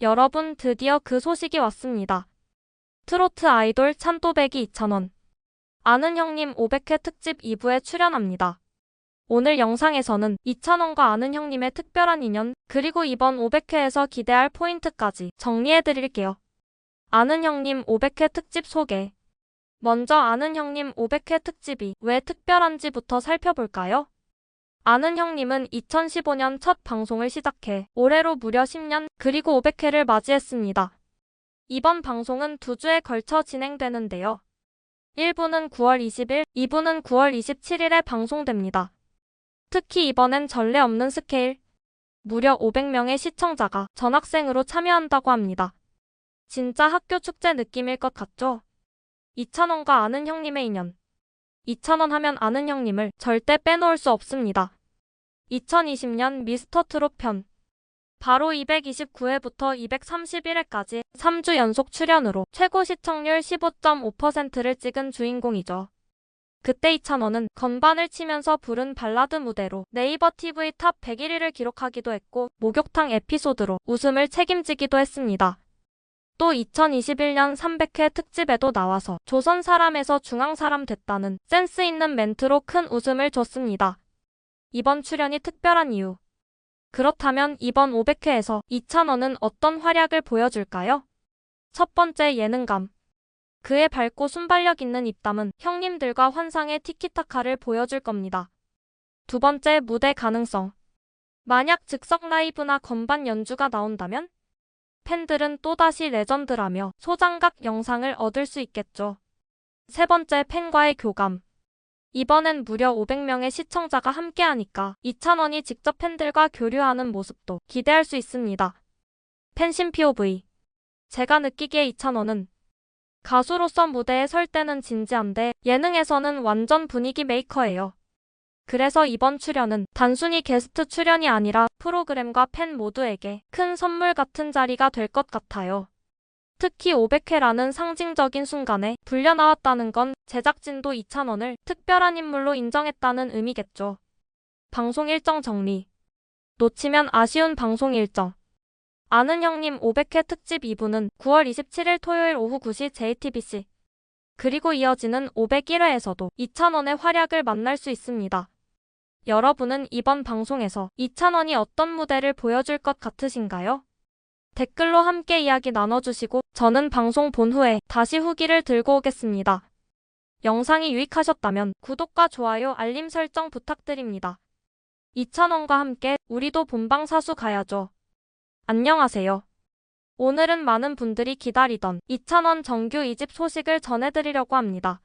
여러분, 드디어 그 소식이 왔습니다. 트로트 아이돌 찬또배기 2,000원. 아는 형님 500회 특집 2부에 출연합니다. 오늘 영상에서는 2,000원과 아는 형님의 특별한 인연, 그리고 이번 500회에서 기대할 포인트까지 정리해드릴게요. 아는 형님 500회 특집 소개. 먼저 아는 형님 500회 특집이 왜 특별한지부터 살펴볼까요? 아는 형님은 2015년 첫 방송을 시작해 올해로 무려 10년, 그리고 500회를 맞이했습니다. 이번 방송은 2주에 걸쳐 진행되는데요. 1부는 9월 20일, 2부는 9월 27일에 방송됩니다. 특히 이번엔 전례 없는 스케일, 무려 500명의 시청자가 전학생으로 참여한다고 합니다. 진짜 학교 축제 느낌일 것 같죠? 2,000원과 아는 형님의 인연. 2,000원 하면 아는 형님을 절대 빼놓을 수 없습니다. 2020년 미스터트롯 편. 바로 229회부터 231회까지 3주 연속 출연으로 최고 시청률 15.5%를 찍은 주인공이죠. 그때 2,000원은 건반을 치면서 부른 발라드 무대로 네이버 TV 탑 101위를 기록하기도 했고, 목욕탕 에피소드로 웃음을 책임지기도 했습니다. 또 2021년 300회 특집에도 나와서 조선 사람에서 중앙 사람 됐다는 센스 있는 멘트로 큰 웃음을 줬습니다. 이번 출연이 특별한 이유. 그렇다면 이번 500회에서 2,000원은 어떤 활약을 보여줄까요? 첫 번째, 예능감. 그의 밝고 순발력 있는 입담은 형님들과 환상의 티키타카를 보여줄 겁니다. 두 번째, 무대 가능성. 만약 즉석 라이브나 건반 연주가 나온다면 팬들은 또다시 레전드라며 소장각 영상을 얻을 수 있겠죠. 세 번째, 팬과의 교감. 이번엔 무려 500명의 시청자가 함께하니까 2,000원이 직접 팬들과 교류하는 모습도 기대할 수 있습니다. 팬심 POV. 제가 느끼기에 2,000원은 가수로서 무대에 설 때는 진지한데 예능에서는 완전 분위기 메이커예요. 그래서 이번 출연은 단순히 게스트 출연이 아니라 프로그램과 팬 모두에게 큰 선물 같은 자리가 될 것 같아요. 특히 500회라는 상징적인 순간에 불려 나왔다는 건 제작진도 2,000원을 특별한 인물로 인정했다는 의미겠죠. 방송 일정 정리. 놓치면 아쉬운 방송 일정. 아는 형님 500회 특집 2부는 9월 27일 토요일 오후 9시 JTBC. 그리고 이어지는 501회에서도 2,000원의 활약을 만날 수 있습니다. 여러분은 이번 방송에서 2,000원이 어떤 무대를 보여줄 것 같으신가요? 댓글로 함께 이야기 나눠주시고 저는 방송 본 후에 다시 후기를 들고 오겠습니다. 영상이 유익하셨다면 구독과 좋아요, 알림 설정 부탁드립니다. 2,000원과 함께 우리도 본방사수 가야죠. 안녕하세요. 오늘은 많은 분들이 기다리던 2,000원 정규 2집 소식을 전해드리려고 합니다.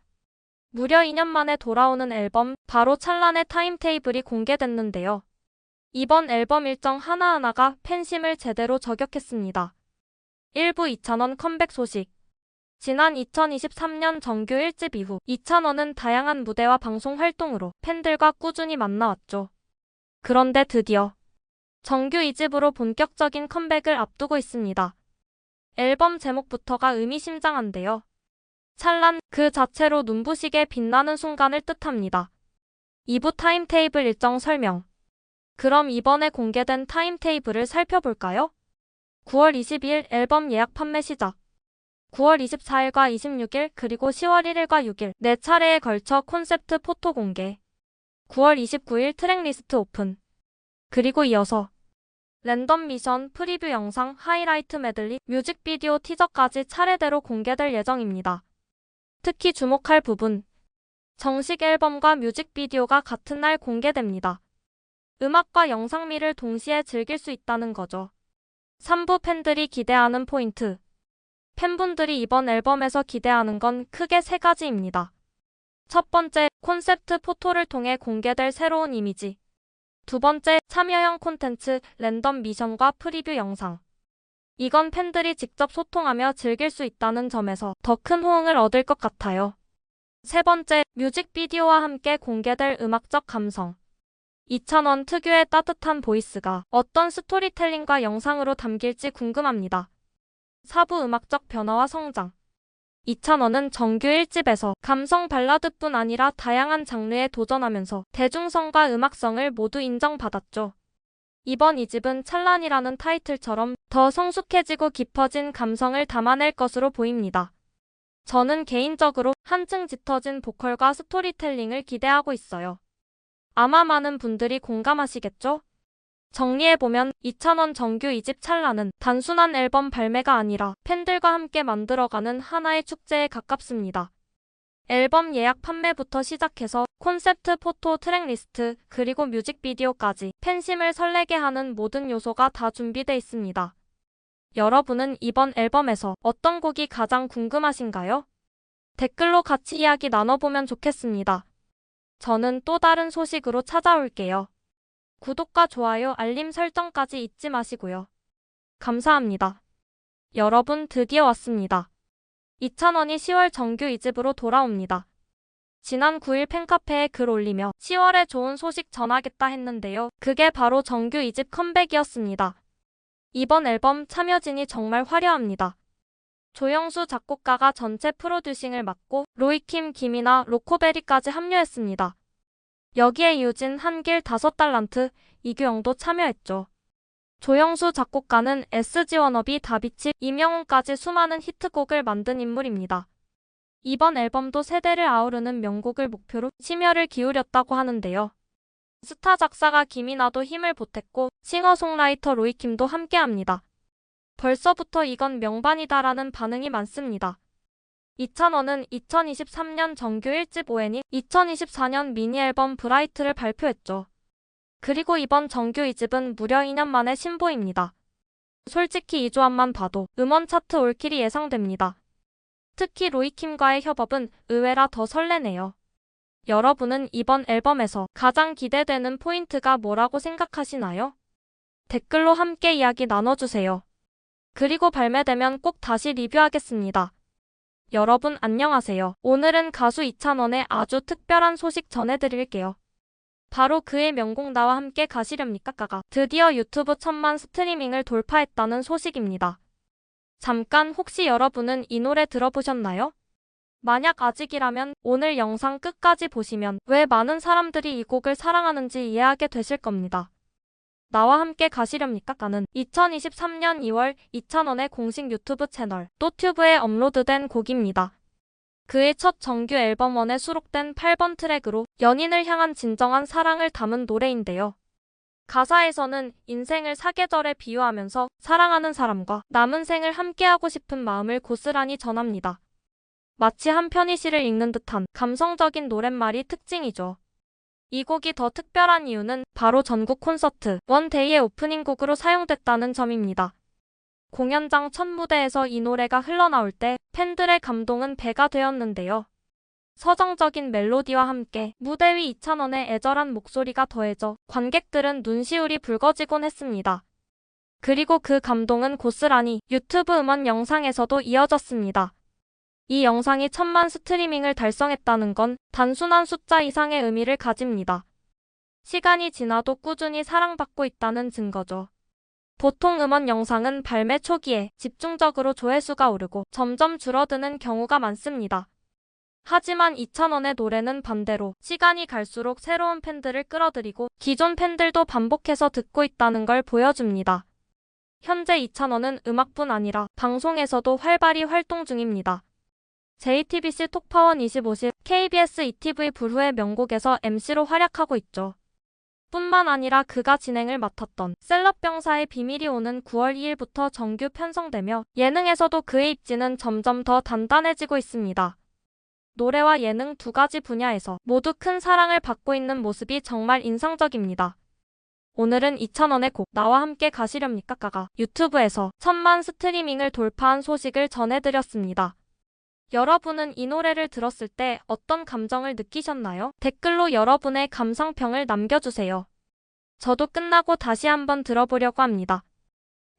무려 2년 만에 돌아오는 앨범, 바로 찰란의 타임테이블이 공개됐는데요. 이번 앨범 일정 하나하나가 팬심을 제대로 저격했습니다. 1부 2,000원 컴백 소식. 지난 2023년 정규 1집 이후 2,000원은 다양한 무대와 방송 활동으로 팬들과 꾸준히 만나왔죠. 그런데 드디어 정규 2집으로 본격적인 컴백을 앞두고 있습니다. 앨범 제목부터가 의미심장한데요. 찰란, 그 자체로 눈부시게 빛나는 순간을 뜻합니다. 2부 타임테이블 일정 설명. 그럼 이번에 공개된 타임테이블을 살펴볼까요? 9월 22일 앨범 예약 판매 시작. 9월 24일과 26일 그리고 10월 1일과 6일 4차례에 걸쳐 콘셉트 포토 공개. 9월 29일 트랙 리스트 오픈. 그리고 이어서 랜덤 미션, 프리뷰 영상, 하이라이트 메들리, 뮤직비디오 티저까지 차례대로 공개될 예정입니다. 특히 주목할 부분. 정식 앨범과 뮤직비디오가 같은 날 공개됩니다. 음악과 영상미를 동시에 즐길 수 있다는 거죠. 3부 팬들이 기대하는 포인트. 팬분들이 이번 앨범에서 기대하는 건 크게 3가지입니다. 첫 번째, 콘셉트 포토를 통해 공개될 새로운 이미지. 두 번째, 참여형 콘텐츠, 랜덤 미션과 프리뷰 영상. 이건 팬들이 직접 소통하며 즐길 수 있다는 점에서 더 큰 호응을 얻을 것 같아요. 세 번째, 뮤직비디오와 함께 공개될 음악적 감성. 2,000원 특유의 따뜻한 보이스가 어떤 스토리텔링과 영상으로 담길지 궁금합니다. 4부 음악적 변화와 성장. 2,000원은 정규 1집에서 감성 발라드뿐 아니라 다양한 장르에 도전하면서 대중성과 음악성을 모두 인정받았죠. 이번 2집은 찬란이라는 타이틀처럼 더 성숙해지고 깊어진 감성을 담아낼 것으로 보입니다. 저는 개인적으로 한층 짙어진 보컬과 스토리텔링을 기대하고 있어요. 아마 많은 분들이 공감하시겠죠? 정리해보면 이찬원 정규 2집 찰나는 단순한 앨범 발매가 아니라 팬들과 함께 만들어가는 하나의 축제에 가깝습니다. 앨범 예약 판매부터 시작해서 콘셉트 포토 트랙리스트 그리고 뮤직비디오까지 팬심을 설레게 하는 모든 요소가 다 준비돼 있습니다. 여러분은 이번 앨범에서 어떤 곡이 가장 궁금하신가요? 댓글로 같이 이야기 나눠보면 좋겠습니다. 저는 또 다른 소식으로 찾아올게요. 구독과 좋아요, 알림 설정까지 잊지 마시고요. 감사합니다. 여러분 드디어 왔습니다. 이찬원이 10월 정규 2집으로 돌아옵니다. 지난 9일 팬카페에 글 올리며 10월에 좋은 소식 전하겠다 했는데요. 그게 바로 정규 2집 컴백이었습니다. 이번 앨범 참여진이 정말 화려합니다. 조영수 작곡가가 전체 프로듀싱을 맡고 로이킴, 김이나, 로코베리까지 합류했습니다. 여기에 유진, 한길, 5달란트, 이규영도 참여했죠. 조영수 작곡가는 SG 워너비, 다비치, 임영웅까지 수많은 히트곡을 만든 인물입니다. 이번 앨범도 세대를 아우르는 명곡을 목표로 심혈을 기울였다고 하는데요. 스타 작사가 김이나도 힘을 보탰고 싱어송라이터 로이킴도 함께합니다. 벌써부터 이건 명반이다라는 반응이 많습니다. 이찬원은 2023년 정규 1집 ON이 2024년 미니앨범 브라이트를 발표했죠. 그리고 이번 정규 2집은 무려 2년 만의 신보입니다. 솔직히 이 조합만 봐도 음원 차트 올킬이 예상됩니다. 특히 로이킴과의 협업은 의외라 더 설레네요. 여러분은 이번 앨범에서 가장 기대되는 포인트가 뭐라고 생각하시나요? 댓글로 함께 이야기 나눠주세요. 그리고 발매되면 꼭 다시 리뷰하겠습니다. 여러분 안녕하세요. 오늘은 가수 이찬원의 아주 특별한 소식 전해드릴게요. 바로 그의 명곡 나와 함께 가시렵니까 가가 드디어 유튜브 1000만 스트리밍을 돌파했다는 소식입니다. 잠깐 혹시 여러분은 이 노래 들어보셨나요? 만약 아직이라면 오늘 영상 끝까지 보시면 왜 많은 사람들이 이 곡을 사랑하는지 이해하게 되실 겁니다. 나와 함께 가시렵니까 가는 2023년 2월 이찬원의 공식 유튜브 채널 또튜브에 업로드된 곡입니다. 그의 첫 정규 앨범 1에 수록된 8번 트랙으로 연인을 향한 진정한 사랑을 담은 노래인데요. 가사에서는 인생을 사계절에 비유하면서 사랑하는 사람과 남은 생을 함께하고 싶은 마음을 고스란히 전합니다. 마치 한 편의 시를 읽는 듯한 감성적인 노랫말이 특징이죠. 이 곡이 더 특별한 이유는 바로 전국 콘서트 원데이의 오프닝 곡으로 사용됐다는 점입니다. 공연장 첫 무대에서 이 노래가 흘러나올 때 팬들의 감동은 배가 되었는데요. 서정적인 멜로디와 함께 무대 위 이찬원의 애절한 목소리가 더해져 관객들은 눈시울이 붉어지곤 했습니다. 그리고 그 감동은 고스란히 유튜브 음원 영상에서도 이어졌습니다. 이 영상이 1000만 스트리밍을 달성했다는 건 단순한 숫자 이상의 의미를 가집니다. 시간이 지나도 꾸준히 사랑받고 있다는 증거죠. 보통 음원 영상은 발매 초기에 집중적으로 조회수가 오르고 점점 줄어드는 경우가 많습니다. 하지만 이찬원의 노래는 반대로 시간이 갈수록 새로운 팬들을 끌어들이고 기존 팬들도 반복해서 듣고 있다는 걸 보여줍니다. 현재 이찬원은 음악뿐 아니라 방송에서도 활발히 활동 중입니다. JTBC 톡파원 25시, KBS ETV 불후의 명곡에서 MC로 활약하고 있죠. 뿐만 아니라 그가 진행을 맡았던 셀럽병사의 비밀이 오는 9월 2일부터 정규 편성되며 예능에서도 그의 입지는 점점 더 단단해지고 있습니다. 노래와 예능 두 가지 분야에서 모두 큰 사랑을 받고 있는 모습이 정말 인상적입니다. 오늘은 이찬원의 곡 나와 함께 가시렵니까 가가 유튜브에서 1000만 스트리밍을 돌파한 소식을 전해드렸습니다. 여러분은 이 노래를 들었을 때 어떤 감정을 느끼셨나요? 댓글로 여러분의 감상평을 남겨주세요. 저도 끝나고 다시 한번 들어보려고 합니다.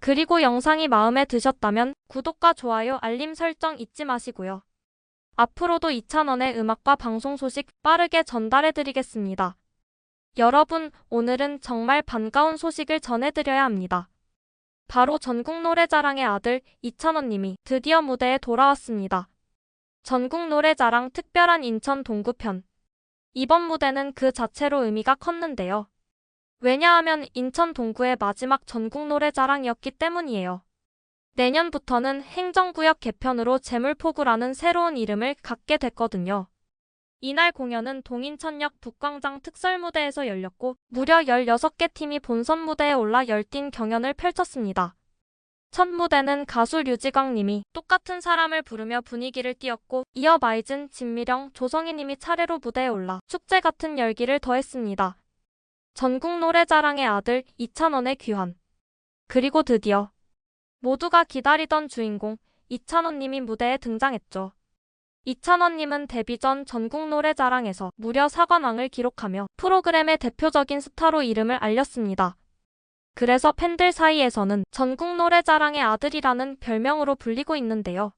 그리고 영상이 마음에 드셨다면 구독과 좋아요, 알림 설정 잊지 마시고요. 앞으로도 이찬원의 음악과 방송 소식 빠르게 전달해드리겠습니다. 여러분, 오늘은 정말 반가운 소식을 전해드려야 합니다. 바로 전국 노래자랑의 아들 이찬원님이 드디어 무대에 돌아왔습니다. 전국 노래자랑 특별한 인천 동구편. 이번 무대는 그 자체로 의미가 컸는데요. 왜냐하면 인천 동구의 마지막 전국 노래자랑이었기 때문이에요. 내년부터는 행정구역 개편으로 재물포구라는 새로운 이름을 갖게 됐거든요. 이날 공연은 동인천역 북광장 특설무대에서 열렸고 무려 16개 팀이 본선 무대에 올라 열띤 경연을 펼쳤습니다. 첫 무대는 가수 류지광 님이 똑같은 사람을 부르며 분위기를 띄웠고 이어 마이즌, 진미령, 조성희 님이 차례로 무대에 올라 축제 같은 열기를 더했습니다. 전국 노래자랑의 아들 이찬원의 귀환. 그리고 드디어 모두가 기다리던 주인공 이찬원 님이 무대에 등장했죠. 이찬원 님은 데뷔 전 전국 노래자랑에서 무려 4관왕을 기록하며 프로그램의 대표적인 스타로 이름을 알렸습니다. 그래서 팬들 사이에서는 전국 노래자랑의 아들이라는 별명으로 불리고 있는데요.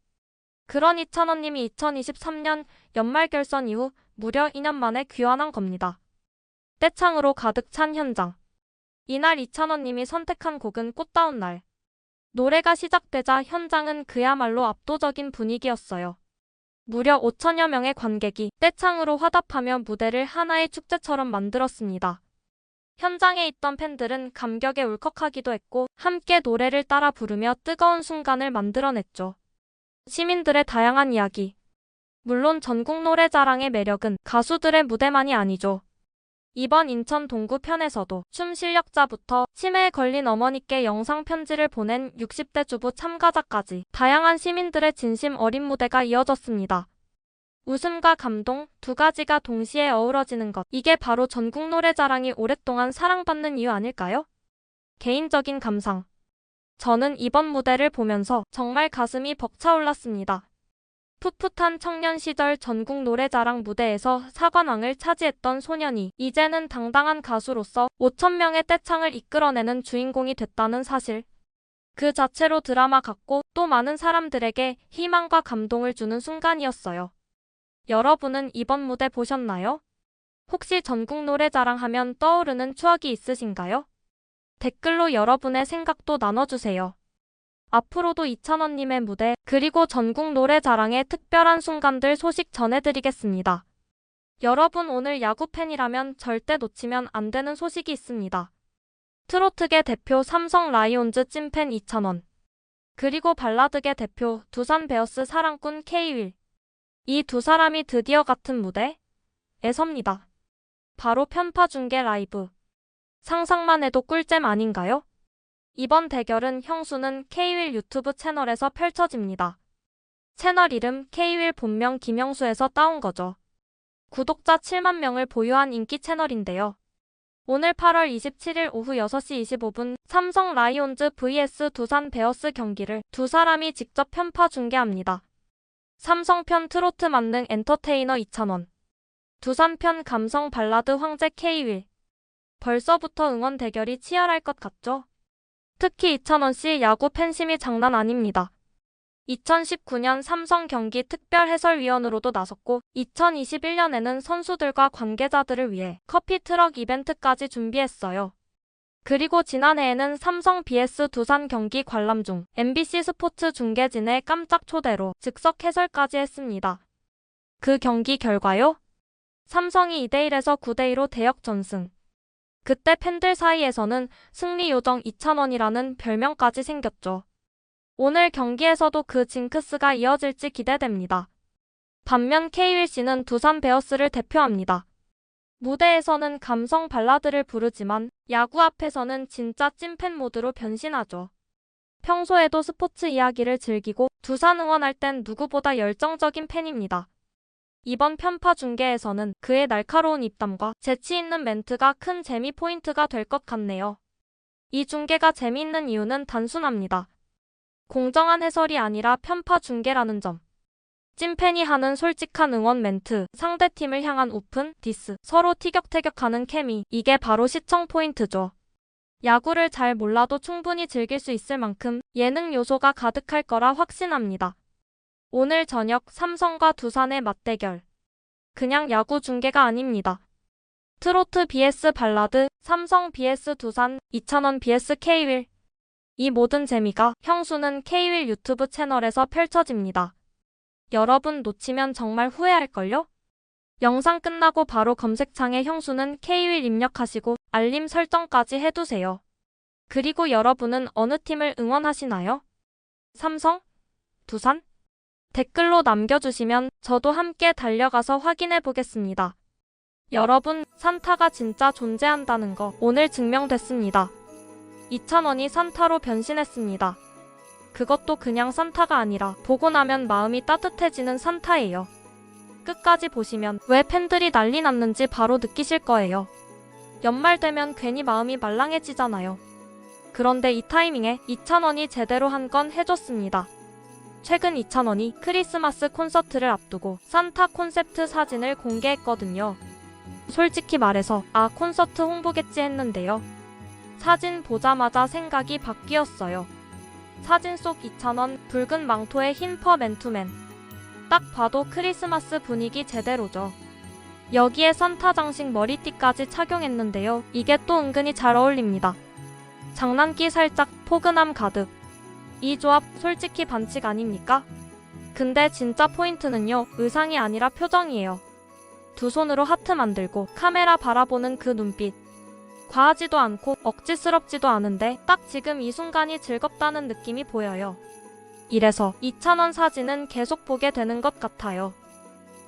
그런 이찬원 님이 2023년 연말 결선 이후 무려 2년 만에 귀환한 겁니다. 떼창으로 가득 찬 현장. 이날 이찬원 님이 선택한 곡은 꽃다운 날. 노래가 시작되자 현장은 그야말로 압도적인 분위기였어요. 무려 5천여 명의 관객이 떼창으로 화답하며 무대를 하나의 축제처럼 만들었습니다. 현장에 있던 팬들은 감격에 울컥하기도 했고 함께 노래를 따라 부르며 뜨거운 순간을 만들어냈죠. 시민들의 다양한 이야기. 물론 전국 노래자랑의 매력은 가수들의 무대만이 아니죠. 이번 인천 동구 편에서도 춤 실력자부터 치매에 걸린 어머니께 영상 편지를 보낸 60대 주부 참가자까지 다양한 시민들의 진심 어린 무대가 이어졌습니다. 웃음과 감동 두 가지가 동시에 어우러지는 것. 이게 바로 전국 노래자랑이 오랫동안 사랑받는 이유 아닐까요? 개인적인 감상. 저는 이번 무대를 보면서 정말 가슴이 벅차올랐습니다. 풋풋한 청년 시절 전국 노래자랑 무대에서 4관왕을 차지했던 소년이 이제는 당당한 가수로서 5천명의 떼창을 이끌어내는 주인공이 됐다는 사실. 그 자체로 드라마 같고 또 많은 사람들에게 희망과 감동을 주는 순간이었어요. 여러분은 이번 무대 보셨나요? 혹시 전국 노래자랑 하면 떠오르는 추억이 있으신가요? 댓글로 여러분의 생각도 나눠주세요. 앞으로도 이찬원님의 무대 그리고 전국 노래자랑의 특별한 순간들 소식 전해드리겠습니다. 여러분 오늘 야구 팬이라면 절대 놓치면 안 되는 소식이 있습니다. 트로트계 대표 삼성 라이온즈 찐팬 이찬원 그리고 발라드계 대표 두산 베어스 사랑꾼 K-윌 이 두 사람이 드디어 같은 무대에 섭니다. 바로 편파 중계 라이브. 상상만 해도 꿀잼 아닌가요? 이번 대결은 형수는 K-윌 유튜브 채널에서 펼쳐집니다. 채널 이름 K-윌 본명 김형수에서 따온 거죠. 구독자 7만 명을 보유한 인기 채널인데요. 오늘 8월 27일 오후 6시 25분 삼성 라이온즈 vs 두산 베어스 경기를 두 사람이 직접 편파 중계합니다. 삼성편 트로트 만능 엔터테이너 이찬원, 두산편 감성 발라드 황제 K-윌. 벌써부터 응원 대결이 치열할 것 같죠? 특히 이찬원 씨 야구 팬심이 장난 아닙니다. 2019년 삼성 경기 특별 해설위원으로도 나섰고 2021년에는 선수들과 관계자들을 위해 커피 트럭 이벤트까지 준비했어요. 그리고 지난해에는 삼성 vs 두산 경기 관람 중 MBC 스포츠 중계진의 깜짝 초대로 즉석 해설까지 했습니다. 그 경기 결과요? 삼성이 2대1에서 9대2로 대역전승. 그때 팬들 사이에서는 승리 요정 이찬원이라는 별명까지 생겼죠. 오늘 경기에서도 그 징크스가 이어질지 기대됩니다. 반면 K-윌 씨는 두산 베어스를 대표합니다. 무대에서는 감성 발라드를 부르지만 야구 앞에서는 진짜 찐팬 모드로 변신하죠. 평소에도 스포츠 이야기를 즐기고 두산 응원할 땐 누구보다 열정적인 팬입니다. 이번 편파 중계에서는 그의 날카로운 입담과 재치 있는 멘트가 큰 재미 포인트가 될 것 같네요. 이 중계가 재미있는 이유는 단순합니다. 공정한 해설이 아니라 편파 중계라는 점. 찐팬이 하는 솔직한 응원 멘트, 상대팀을 향한 오픈, 디스, 서로 티격태격하는 케미, 이게 바로 시청 포인트죠. 야구를 잘 몰라도 충분히 즐길 수 있을 만큼 예능 요소가 가득할 거라 확신합니다. 오늘 저녁 삼성과 두산의 맞대결. 그냥 야구 중계가 아닙니다. 트로트 vs 발라드, 삼성 vs 두산, 이찬원 vs K-윌. 이 모든 재미가 형수는 K-윌 유튜브 채널에서 펼쳐집니다. 여러분 놓치면 정말 후회할걸요? 영상 끝나고 바로 검색창에 형수는 K-윌 입력하시고 알림 설정까지 해두세요. 그리고 여러분은 어느 팀을 응원하시나요? 삼성? 두산? 댓글로 남겨주시면 저도 함께 달려가서 확인해 보겠습니다. 여러분, 산타가 진짜 존재한다는 거 오늘 증명됐습니다. 2,000원이 산타로 변신했습니다. 그것도 그냥 산타가 아니라 보고 나면 마음이 따뜻해지는 산타예요. 끝까지 보시면 왜 팬들이 난리 났는지 바로 느끼실 거예요. 연말 되면 괜히 마음이 말랑해지잖아요. 그런데 이 타이밍에 2,000원이 제대로 한 건 해줬습니다. 최근 2,000원이 크리스마스 콘서트를 앞두고 산타 콘셉트 사진을 공개했거든요. 솔직히 말해서 콘서트 홍보겠지 했는데요. 사진 보자마자 생각이 바뀌었어요. 사진 속 2,000원 붉은 망토에 흰 퍼 맨투맨. 딱 봐도 크리스마스 분위기 제대로죠. 여기에 산타 장식 머리띠까지 착용했는데요. 이게 또 은근히 잘 어울립니다. 장난기 살짝, 포근함 가득. 이 조합 솔직히 반칙 아닙니까? 근데 진짜 포인트는요, 의상이 아니라 표정이에요. 두 손으로 하트 만들고 카메라 바라보는 그 눈빛. 과하지도 않고 억지스럽지도 않은데 딱 지금 이 순간이 즐겁다는 느낌이 보여요. 이래서 2,000원 사진은 계속 보게 되는 것 같아요.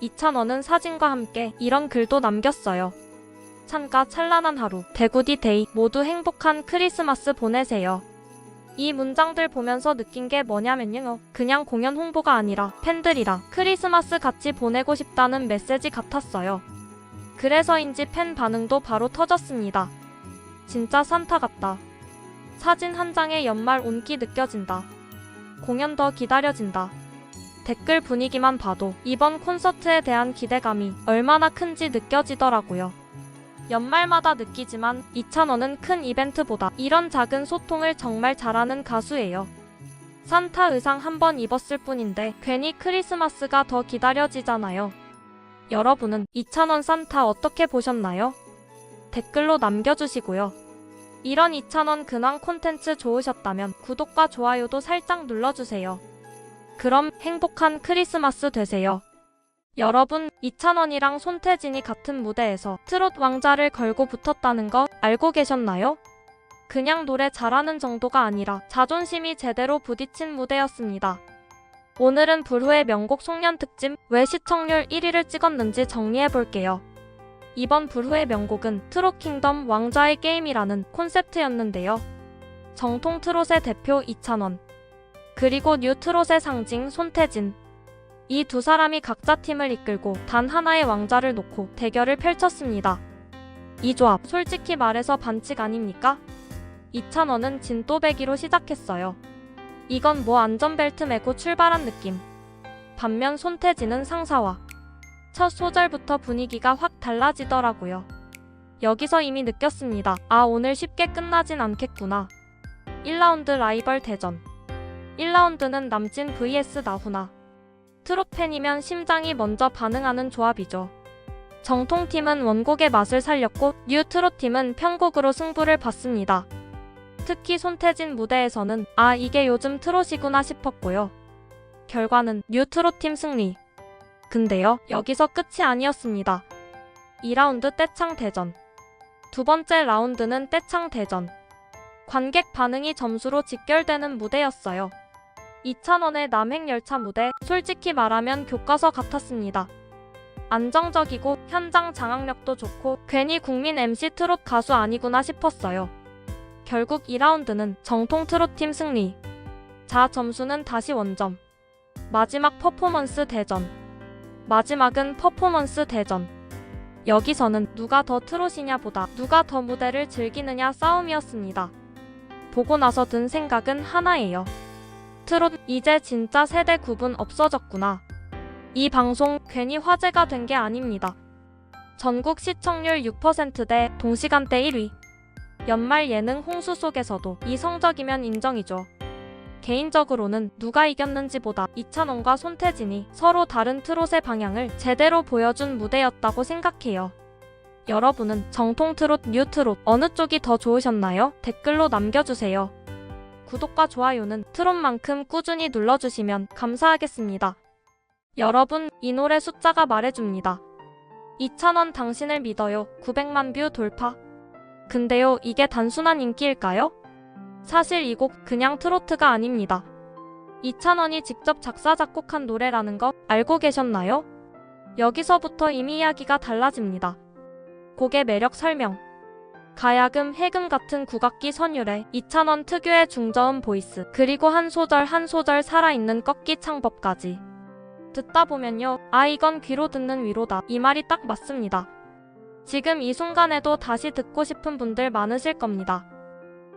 2,000원은 사진과 함께 이런 글도 남겼어요. 찬가 찬란한 하루, 대구디 데이, 모두 행복한 크리스마스 보내세요. 이 문장들 보면서 느낀 게 뭐냐면요. 그냥 공연 홍보가 아니라 팬들이랑 크리스마스 같이 보내고 싶다는 메시지 같았어요. 그래서인지 팬 반응도 바로 터졌습니다. 진짜 산타 같다. 사진 한 장에 연말 온기 느껴진다. 공연 더 기다려진다. 댓글 분위기만 봐도 이번 콘서트에 대한 기대감이 얼마나 큰지 느껴지더라고요. 연말마다 느끼지만 2,000원은 큰 이벤트보다 이런 작은 소통을 정말 잘하는 가수예요. 산타 의상 한번 입었을 뿐인데 괜히 크리스마스가 더 기다려지잖아요. 여러분은 2,000원 산타 어떻게 보셨나요? 댓글로 남겨주시고요. 이런 2,000원 근황 콘텐츠 좋으셨다면 구독과 좋아요도 살짝 눌러주세요. 그럼 행복한 크리스마스 되세요. 여러분, 2,000원이랑 손태진이 같은 무대에서 트롯 왕자를 걸고 붙었다는 거 알고 계셨나요? 그냥 노래 잘하는 정도가 아니라 자존심이 제대로 부딪힌 무대였습니다. 오늘은 불후의 명곡 송년 특집 왜 시청률 1위를 찍었는지 정리해볼게요. 이번 불후의 명곡은 트롯 킹덤 왕좌의 게임이라는 콘셉트였는데요. 정통 트롯의 대표 2,000원, 그리고 뉴 트롯의 상징 손태진. 이 두 사람이 각자 팀을 이끌고 단 하나의 왕자를 놓고 대결을 펼쳤습니다. 이 조합 솔직히 말해서 반칙 아닙니까? 2,000원은 진또배기로 시작했어요. 이건 뭐 안전벨트 매고 출발한 느낌. 반면 손태진은 상사와. 첫 소절부터 분위기가 확 달라지더라고요. 여기서 이미 느꼈습니다. 오늘 쉽게 끝나진 않겠구나. 1라운드 라이벌 대전. 1라운드는 남진 vs 나훈아. 트롯 팬이면 심장이 먼저 반응하는 조합이죠. 정통팀은 원곡의 맛을 살렸고 뉴 트롯팀은 편곡으로 승부를 봤습니다. 특히 손태진 무대에서는 이게 요즘 트롯이구나 싶었고요. 결과는 뉴 트롯팀 승리. 근데요, 여기서 끝이 아니었습니다. 2라운드 떼창 대전. 두 번째 라운드는 떼창 대전. 관객 반응이 점수로 직결되는 무대였어요. 2,000원의 남행열차 무대, 솔직히 말하면 교과서 같았습니다. 안정적이고 현장 장악력도 좋고 괜히 국민 MC 트롯 가수 아니구나 싶었어요. 결국 2라운드는 정통 트롯팀 승리. 자, 점수는 다시 원점. 마지막 퍼포먼스 대전. 마지막은 퍼포먼스 대전. 여기서는 누가 더 트롯이냐 보다 누가 더 무대를 즐기느냐 싸움이었습니다. 보고 나서 든 생각은 하나예요. 트롯 이제 진짜 세대 구분 없어졌구나. 이 방송 괜히 화제가 된 게 아닙니다. 전국 시청률 6%대 동시간대 1위. 연말 예능 홍수 속에서도 이 성적이면 인정이죠. 개인적으로는 누가 이겼는지보다 2,000원과 손태진이 서로 다른 트롯의 방향을 제대로 보여준 무대였다고 생각해요. 여러분은 정통 트롯, 뉴 트롯 어느 쪽이 더 좋으셨나요? 댓글로 남겨주세요. 구독과 좋아요는 트롯만큼 꾸준히 눌러주시면 감사하겠습니다. 여러분, 이 노래 숫자가 말해줍니다. 2,000원 당신을 믿어요. 900만 뷰 돌파. 근데요, 이게 단순한 인기일까요? 사실 이 곡 그냥 트로트가 아닙니다. 2,000원이 직접 작사 작곡한 노래라는 거 알고 계셨나요? 여기서부터 이미 이야기가 달라집니다. 곡의 매력 설명. 가야금, 해금 같은 국악기 선율에 2,000원 특유의 중저음 보이스, 그리고 한 소절 한 소절 살아있는 꺾기 창법까지. 듣다 보면요, 아 이건 귀로 듣는 위로다, 이 말이 딱 맞습니다. 지금 이 순간에도 다시 듣고 싶은 분들 많으실 겁니다.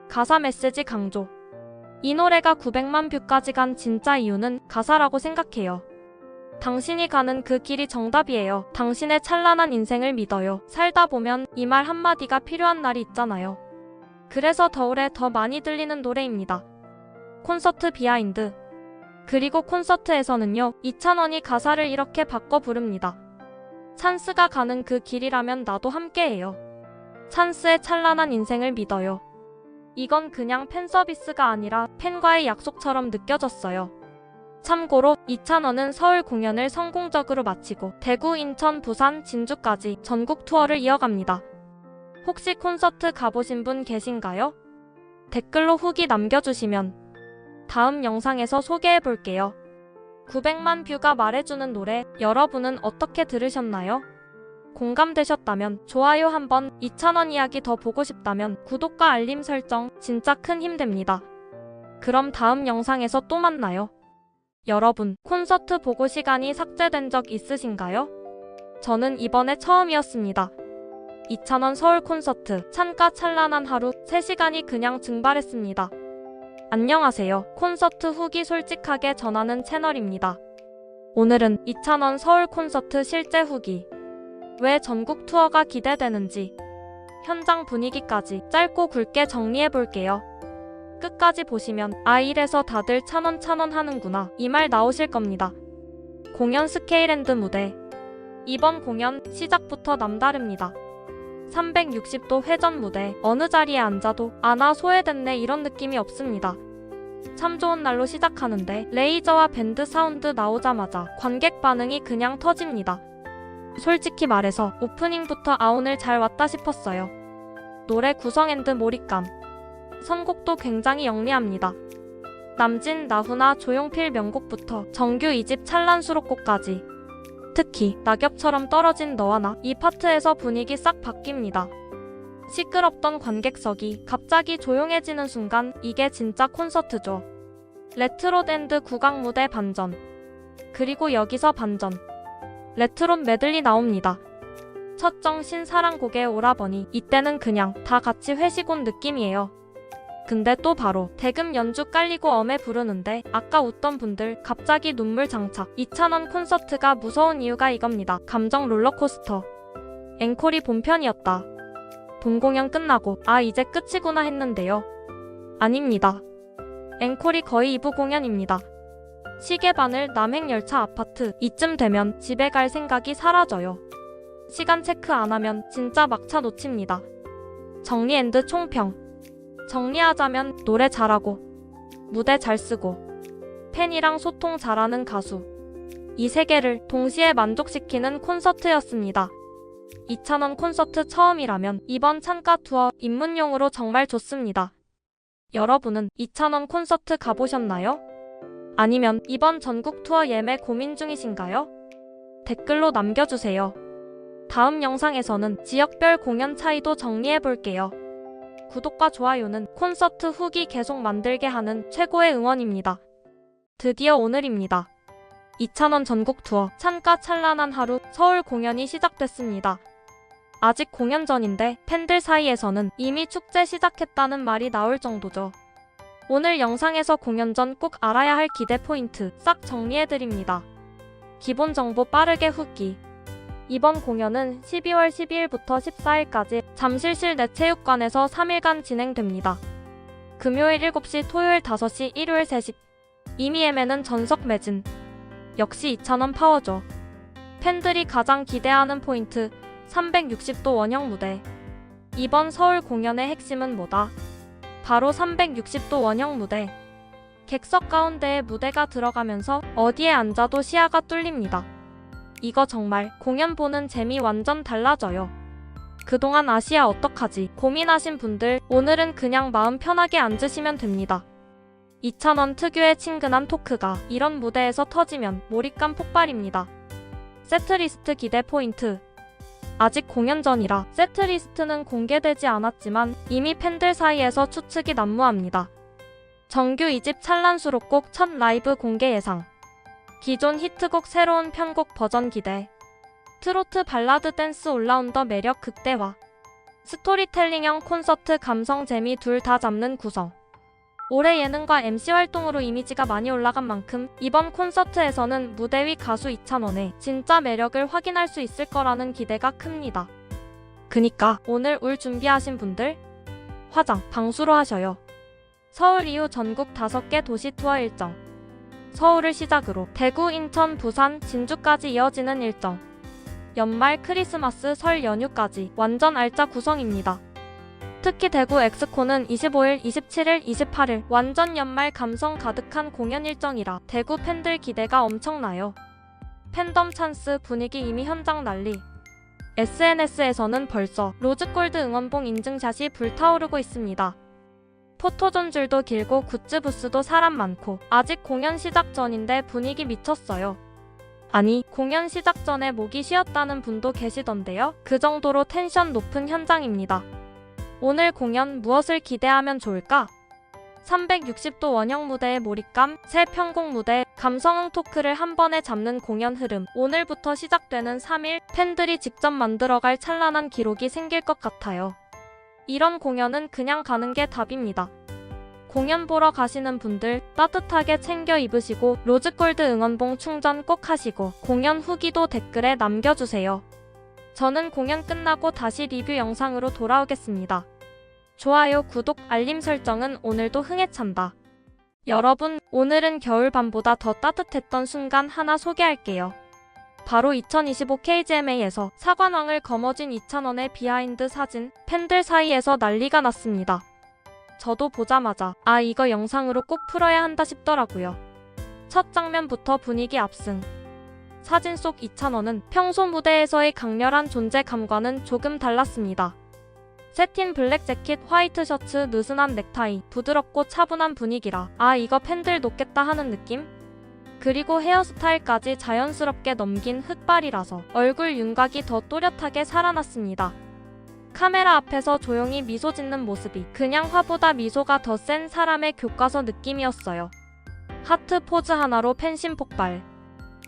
가사 메시지 강조. 이 노래가 900만 뷰까지 간 진짜 이유는 가사라고 생각해요. 당신이 가는 그 길이 정답이에요. 당신의 찬란한 인생을 믿어요. 살다 보면 이 말 한마디가 필요한 날이 있잖아요. 그래서 더울에 더 많이 들리는 노래입니다. 콘서트 비하인드. 그리고 콘서트에서는요, 2,000원이 가사를 이렇게 바꿔 부릅니다. 찬스가 가는 그 길이라면 나도 함께해요. 찬스의 찬란한 인생을 믿어요. 이건 그냥 팬 서비스가 아니라 팬과의 약속처럼 느껴졌어요. 참고로 2,000원은 서울 공연을 성공적으로 마치고 대구, 인천, 부산, 진주까지 전국 투어를 이어갑니다. 혹시 콘서트 가보신 분 계신가요? 댓글로 후기 남겨주시면 다음 영상에서 소개해볼게요. 900만 뷰가 말해주는 노래, 여러분은 어떻게 들으셨나요? 공감되셨다면 좋아요 한번, 2,000원 이야기 더 보고 싶다면 구독과 알림 설정 진짜 큰 힘 됩니다. 그럼 다음 영상에서 또 만나요. 여러분, 콘서트 보고 시간이 삭제된 적 있으신가요? 저는 이번에 처음이었습니다. 2,000원 서울 콘서트, 찬가 찬란한 하루, 3시간이 그냥 증발했습니다. 안녕하세요. 콘서트 후기 솔직하게 전하는 채널입니다. 오늘은 2,000원 서울 콘서트 실제 후기, 왜 전국 투어가 기대되는지, 현장 분위기까지 짧고 굵게 정리해볼게요. 끝까지 보시면 아 이래서 다들 1,000원 하는구나, 이 말 나오실 겁니다. 공연 스케일앤드 무대. 이번 공연 시작부터 남다릅니다. 360도 회전 무대, 어느 자리에 앉아도 아나 소외됐네 이런 느낌이 없습니다. 참 좋은 날로 시작하는데 레이저와 밴드 사운드 나오자마자 관객 반응이 그냥 터집니다. 솔직히 말해서 오프닝부터 아 오늘 잘 왔다 싶었어요. 노래 구성 앤드 몰입감. 선곡도 굉장히 영리합니다. 남진, 나훈아, 조용필 명곡부터 정규 2집 찬란 수록곡까지. 특히 낙엽처럼 떨어진 너와 나, 이 파트에서 분위기 싹 바뀝니다. 시끄럽던 관객석이 갑자기 조용해지는 순간 이게 진짜 콘서트죠. 레트로 밴드 국악 무대 반전. 그리고 여기서 반전. 레트로 메들리 나옵니다. 첫 정신 사랑곡의 오라버니, 이때는 그냥 다 같이 회식 온 느낌이에요. 근데 또 바로 대금 연주 깔리고 엄해 부르는데 아까 웃던 분들 갑자기 눈물 장착. 2,000원 콘서트가 무서운 이유가 이겁니다. 감정 롤러코스터. 앵콜이 본편이었다. 본공연 끝나고 아 이제 끝이구나 했는데요. 아닙니다. 앵콜이 거의 2부 공연입니다. 시계바늘, 남행열차, 아파트, 이쯤 되면 집에 갈 생각이 사라져요. 시간 체크 안 하면 진짜 막차 놓칩니다. 정리 앤드 총평. 정리하자면 노래 잘하고, 무대 잘 쓰고, 팬이랑 소통 잘하는 가수, 이 세 개를 동시에 만족시키는 콘서트였습니다. 2,000원 콘서트 처음이라면 이번 찬가 투어 입문용으로 정말 좋습니다. 여러분은 2,000원 콘서트 가보셨나요? 아니면 이번 전국 투어 예매 고민 중이신가요? 댓글로 남겨주세요. 다음 영상에서는 지역별 공연 차이도 정리해볼게요. 구독과 좋아요는 콘서트 후기 계속 만들게 하는 최고의 응원입니다. 드디어 오늘입니다. 2,000원 전국 투어 찬가 찬란한 하루 서울 공연이 시작됐습니다. 아직 공연 전인데 팬들 사이에서는 이미 축제 시작했다는 말이 나올 정도죠. 오늘 영상에서 공연 전 꼭 알아야 할 기대 포인트 싹 정리해드립니다. 기본 정보 빠르게 후기. 이번 공연은 12월 12일부터 14일까지 잠실실 내체육관에서 3일간 진행됩니다. 금요일 7시, 토요일 5시, 일요일 3시. 이미 예매는 전석 매진. 역시 2,000원 파워죠. 팬들이 가장 기대하는 포인트, 360도 원형 무대. 이번 서울 공연의 핵심은 뭐다? 바로 360도 원형 무대. 객석 가운데에 무대가 들어가면서 어디에 앉아도 시야가 뚫립니다. 이거 정말 공연 보는 재미 완전 달라져요. 그동안 아시아 어떡하지 고민하신 분들 오늘은 그냥 마음 편하게 앉으시면 됩니다. 이찬원 특유의 친근한 토크가 이런 무대에서 터지면 몰입감 폭발입니다. 세트리스트 기대 포인트. 아직 공연 전이라 세트리스트는 공개되지 않았지만 이미 팬들 사이에서 추측이 난무합니다. 정규 2집 찬란 수록곡 첫 라이브 공개 예상. 기존 히트곡 새로운 편곡 버전 기대. 트로트 발라드 댄스 올라운더 매력 극대화. 스토리텔링형 콘서트 감성 재미 둘 다 잡는 구성. 올해 예능과 MC 활동으로 이미지가 많이 올라간 만큼 이번 콘서트에서는 무대 위 가수 이찬원의 진짜 매력을 확인할 수 있을 거라는 기대가 큽니다. 그니까 오늘 울 준비하신 분들 화장, 방수로 하셔요. 서울 이후 전국 5개 도시 투어 일정. 서울을 시작으로 대구, 인천, 부산, 진주까지 이어지는 일정. 연말, 크리스마스, 설 연휴까지 완전 알짜 구성입니다. 특히 대구 엑스코는 25일, 27일, 28일 완전 연말 감성 가득한 공연 일정이라 대구 팬들 기대가 엄청나요. 팬덤 찬스 분위기 이미 현장 난리. SNS에서는 벌써 로즈골드 응원봉 인증샷이 불타오르고 있습니다. 포토존 줄도 길고 굿즈 부스도 사람 많고 아직 공연 시작 전인데 분위기 미쳤어요. 아니, 공연 시작 전에 목이 쉬었다는 분도 계시던데요. 그 정도로 텐션 높은 현장입니다. 오늘 공연 무엇을 기대하면 좋을까? 360도 원형 무대의 몰입감, 새 편곡 무대, 감성응 토크를 한 번에 잡는 공연 흐름. 오늘부터 시작되는 3일 팬들이 직접 만들어갈 찬란한 기록이 생길 것 같아요. 이런 공연은 그냥 가는 게 답입니다. 공연 보러 가시는 분들 따뜻하게 챙겨 입으시고 로즈골드 응원봉 충전 꼭 하시고 공연 후기도 댓글에 남겨주세요. 저는 공연 끝나고 다시 리뷰 영상으로 돌아오겠습니다. 좋아요, 구독, 알림 설정은 오늘도 흥에 찬다. 여러분, 오늘은 겨울밤보다 더 따뜻했던 순간 하나 소개할게요. 바로 2025 KGMA에서 사관왕을 거머쥔 이찬원의 비하인드 사진, 팬들 사이에서 난리가 났습니다. 저도 보자마자 아, 이거 영상으로 꼭 풀어야 한다 싶더라고요. 첫 장면부터 분위기 압승. 사진 속 이찬원은 평소 무대에서의 강렬한 존재감과는 조금 달랐습니다. 세틴 블랙 재킷, 화이트 셔츠, 느슨한 넥타이, 부드럽고 차분한 분위기라 아, 이거 팬들 녹겠다 하는 느낌? 그리고 헤어스타일까지 자연스럽게 넘긴 흑발이라서 얼굴 윤곽이 더 또렷하게 살아났습니다. 카메라 앞에서 조용히 미소 짓는 모습이 그냥 화보다 미소가 더 센 사람의 교과서 느낌이었어요. 하트 포즈 하나로 팬심 폭발.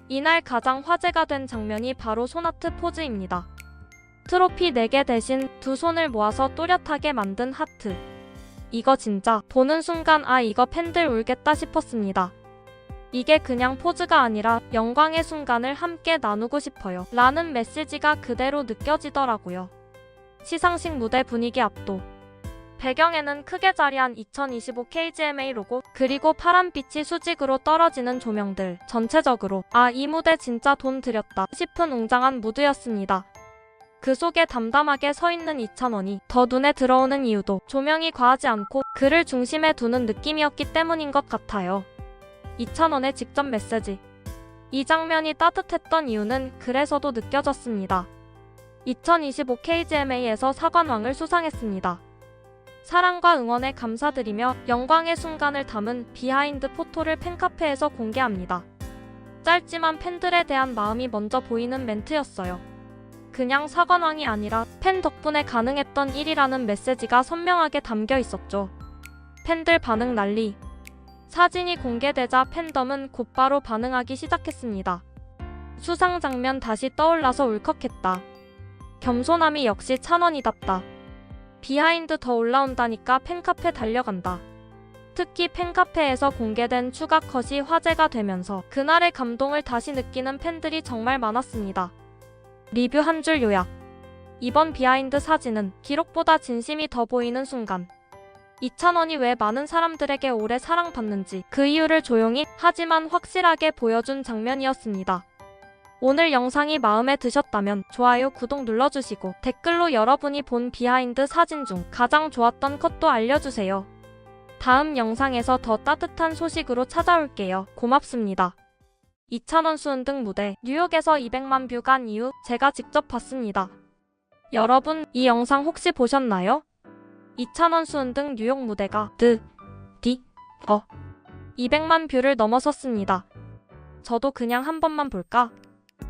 이날 가장 화제가 된 장면이 바로 손하트 포즈입니다. 트로피 4개 대신 두 손을 모아서 또렷하게 만든 하트. 이거 진짜 보는 순간 아, 이거 팬들 울겠다 싶었습니다. 이게 그냥 포즈가 아니라 영광의 순간을 함께 나누고 싶어요 라는 메시지가 그대로 느껴지더라고요. 시상식 무대 분위기 압도. 배경에는 크게 자리한 2025 KGMA 로고, 그리고 파란빛이 수직으로 떨어지는 조명들. 전체적으로 아, 이 무대 진짜 돈 들였다 싶은 웅장한 무드였습니다. 그 속에 담담하게 서 있는 이찬원이 더 눈에 들어오는 이유도 조명이 과하지 않고 그를 중심에 두는 느낌이었기 때문인 것 같아요. 이찬원의 직접 메시지. 이 장면이 따뜻했던 이유는 그래서도 느껴졌습니다. 2025 KGMA에서 사관왕을 수상했습니다. 사랑과 응원에 감사드리며 영광의 순간을 담은 비하인드 포토를 팬카페에서 공개합니다. 짧지만 팬들에 대한 마음이 먼저 보이는 멘트였어요. 그냥 사관왕이 아니라 팬 덕분에 가능했던 일이라는 메시지가 선명하게 담겨 있었죠. 팬들 반응 난리. 사진이 공개되자 팬덤은 곧바로 반응하기 시작했습니다. 수상 장면 다시 떠올라서 울컥했다. 겸손함이 역시 찬원이답다. 비하인드 더 올라온다니까 팬카페 달려간다. 특히 팬카페에서 공개된 추가 컷이 화제가 되면서 그날의 감동을 다시 느끼는 팬들이 정말 많았습니다. 리뷰 한 줄 요약. 이번 비하인드 사진은 기록보다 진심이 더 보이는 순간. 이찬원이 왜 많은 사람들에게 오래 사랑받는지 그 이유를 조용히 하지만 확실하게 보여준 장면이었습니다. 오늘 영상이 마음에 드셨다면 좋아요, 구독 눌러주시고 댓글로 여러분이 본 비하인드 사진 중 가장 좋았던 컷도 알려주세요. 다음 영상에서 더 따뜻한 소식으로 찾아올게요. 고맙습니다. 2,000원 수은 등 무대, 뉴욕에서 200만 뷰 간 이유 제가 직접 봤습니다. 여러분, 이 영상 혹시 보셨나요? 2,000원 수은 등 뉴욕 무대가 200만 뷰를 넘어섰습니다. 저도 그냥 한 번만 볼까?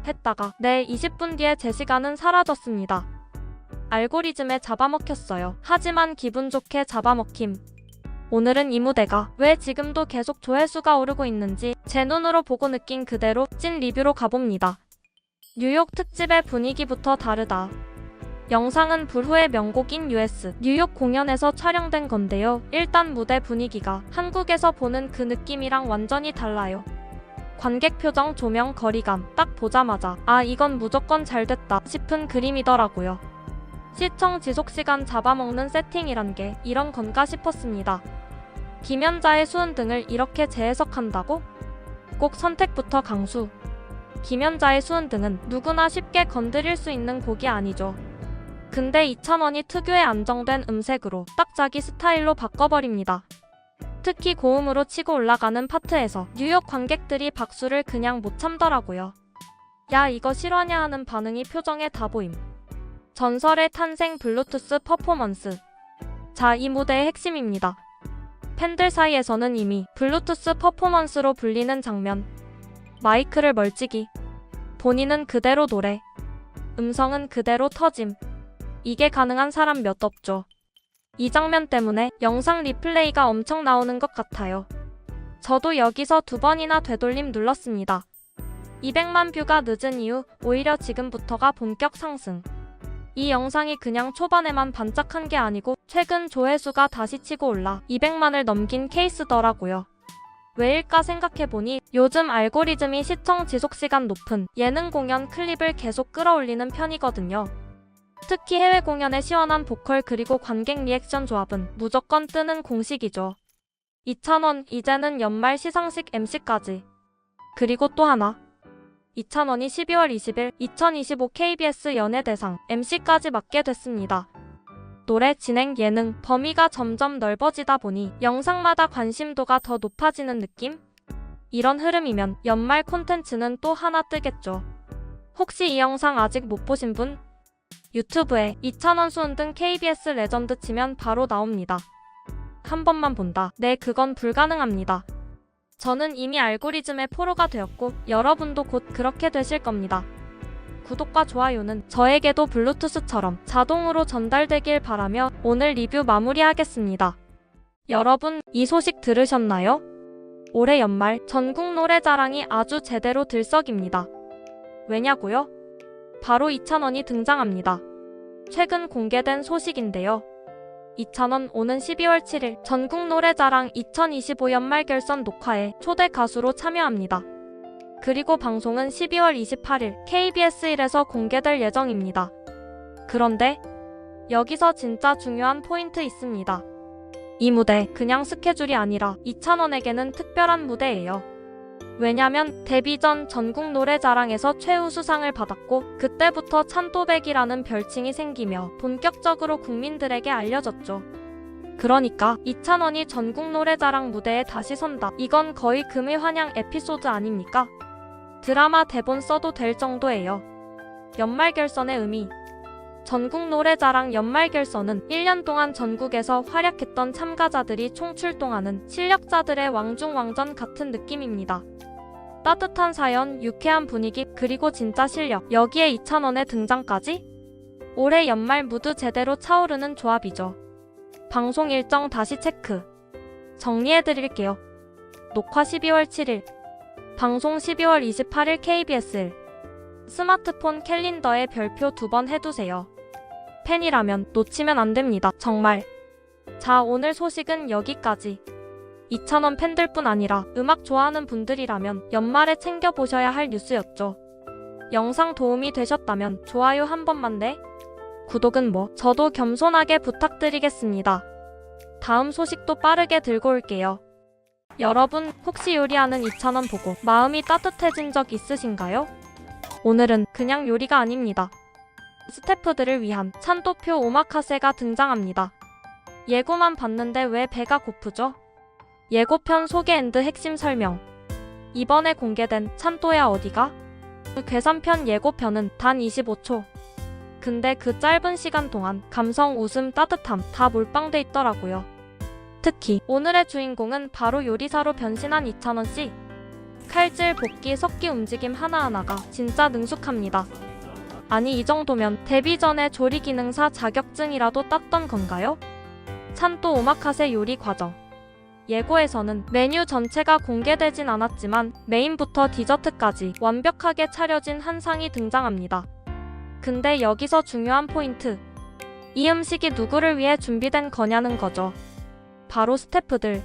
했다가 20분 뒤에 제 시간은 사라졌습니다. 알고리즘에 잡아먹혔어요. 하지만 기분 좋게 잡아먹힘. 오늘은 이 무대가 왜 지금도 계속 조회수가 오르고 있는지 제 눈으로 보고 느낀 그대로 찐 리뷰로 가봅니다. 뉴욕 특집의 분위기부터 다르다. 영상은 불후의 명곡인 US 뉴욕 공연에서 촬영된 건데요. 일단 무대 분위기가 한국에서 보는 그 느낌이랑 완전히 달라요. 관객 표정, 조명, 거리감 딱 보자마자 아, 이건 무조건 잘됐다 싶은 그림이더라고요. 시청 지속시간 잡아먹는 세팅이란 게 이런 건가 싶었습니다. 김연자의 수은 등을 이렇게 재해석한다고? 꼭 선택부터 강수. 김연자의 수은 등은 누구나 쉽게 건드릴 수 있는 곡이 아니죠. 근데 2,000원이 특유의 안정된 음색으로 딱 자기 스타일로 바꿔버립니다. 특히 고음으로 치고 올라가는 파트에서 뉴욕 관객들이 박수를 그냥 못 참더라고요. 야, 이거 실화냐 하는 반응이 표정에 다 보임. 전설의 탄생 블루투스 퍼포먼스. 자, 이 무대의 핵심입니다. 팬들 사이에서는 이미 블루투스 퍼포먼스로 불리는 장면. 마이크를 멀찍이. 본인은 그대로 노래. 음성은 그대로 터짐. 이게 가능한 사람 몇 없죠. 이 장면 때문에 영상 리플레이가 엄청 나오는 것 같아요. 저도 여기서 2번이나 되돌림 눌렀습니다. 200만 뷰가 늦은 이유, 오히려 지금부터가 본격 상승. 이 영상이 그냥 초반에만 반짝한 게 아니고 최근 조회수가 다시 치고 올라 200만을 넘긴 케이스더라고요. 왜일까 생각해보니 요즘 알고리즘이 시청 지속시간 높은 예능 공연 클립을 계속 끌어올리는 편이거든요. 특히 해외 공연의 시원한 보컬 그리고 관객 리액션 조합은 무조건 뜨는 공식이죠. 2,000원, 이제는 연말 시상식 MC까지. 그리고 또 하나. 2,000원이 12월 20일 2025 KBS 연예대상 MC까지 맡게 됐습니다. 노래, 진행, 예능, 범위가 점점 넓어지다 보니 영상마다 관심도가 더 높아지는 느낌? 이런 흐름이면 연말 콘텐츠는 또 하나 뜨겠죠. 혹시 이 영상 아직 못 보신 분? 유튜브에 2,000원 수은 등 KBS 레전드 치면 바로 나옵니다. 한 번만 본다. 네, 그건 불가능합니다. 저는 이미 알고리즘의 포로가 되었고 여러분도 곧 그렇게 되실 겁니다. 구독과 좋아요는 저에게도 블루투스처럼 자동으로 전달되길 바라며 오늘 리뷰 마무리하겠습니다. 여러분, 이 소식 들으셨나요? 올해 연말 전국 노래자랑이 아주 제대로 들썩입니다. 왜냐고요? 바로 2,000원이 등장합니다. 최근 공개된 소식인데요. 2,000원 오는 12월 7일 전국 노래자랑 2025 연말 결선 녹화에 초대 가수로 참여합니다. 그리고 방송은 12월 28일 KBS1에서 공개될 예정입니다. 그런데 여기서 진짜 중요한 포인트 있습니다. 이 무대 그냥 스케줄이 아니라 2,000원에게는 특별한 무대예요. 왜냐면 데뷔 전 전국 노래자랑에서 최우수상을 받았고 그때부터 찬또백이라는 별칭이 생기며 본격적으로 국민들에게 알려졌죠. 그러니까 2,000원이 전국 노래자랑 무대에 다시 선다. 이건 거의 금의 환영 에피소드 아닙니까? 드라마 대본 써도 될 정도예요. 연말 결선의 의미. 전국 노래자랑 연말 결선은 1년 동안 전국에서 활약했던 참가자들이 총출동하는 실력자들의 왕중왕전 같은 느낌입니다. 따뜻한 사연, 유쾌한 분위기, 그리고 진짜 실력. 여기에 2,000원의 등장까지? 올해 연말 무드 제대로 차오르는 조합이죠. 방송 일정 다시 체크. 정리해드릴게요. 녹화 12월 7일. 방송 12월 28일 KBS1. 스마트폰 캘린더에 별표 2번 해두세요. 팬이라면 놓치면 안 됩니다. 정말. 자, 오늘 소식은 여기까지. 2,000원 팬들뿐 아니라 음악 좋아하는 분들이라면 연말에 챙겨보셔야 할 뉴스였죠. 영상 도움이 되셨다면 좋아요 한 번만 네. 구독은 뭐 저도 겸손하게 부탁드리겠습니다. 다음 소식도 빠르게 들고 올게요. 여러분, 혹시 요리하는 2,000원 보고 마음이 따뜻해진 적 있으신가요? 오늘은 그냥 요리가 아닙니다. 스태프들을 위한 찬또표 오마카세가 등장합니다. 예고만 봤는데 왜 배가 고프죠? 예고편 소개 앤드 핵심 설명. 이번에 공개된 찬또야 어디가? 괴산편 예고편은 단 25초. 근데 그 짧은 시간 동안 감성, 웃음, 따뜻함 다 몰빵돼 있더라고요. 특히 오늘의 주인공은 바로 요리사로 변신한 이찬원 씨. 칼질, 볶기, 섞기 움직임 하나하나가 진짜 능숙합니다. 아니 이 정도면 데뷔 전에 조리기능사 자격증이라도 땄던 건가요? 찬또 오마카세 요리 과정. 예고에서는 메뉴 전체가 공개되진 않았지만 메인부터 디저트까지 완벽하게 차려진 한 상이 등장합니다. 근데 여기서 중요한 포인트. 이 음식이 누구를 위해 준비된 거냐는 거죠. 바로 스태프들.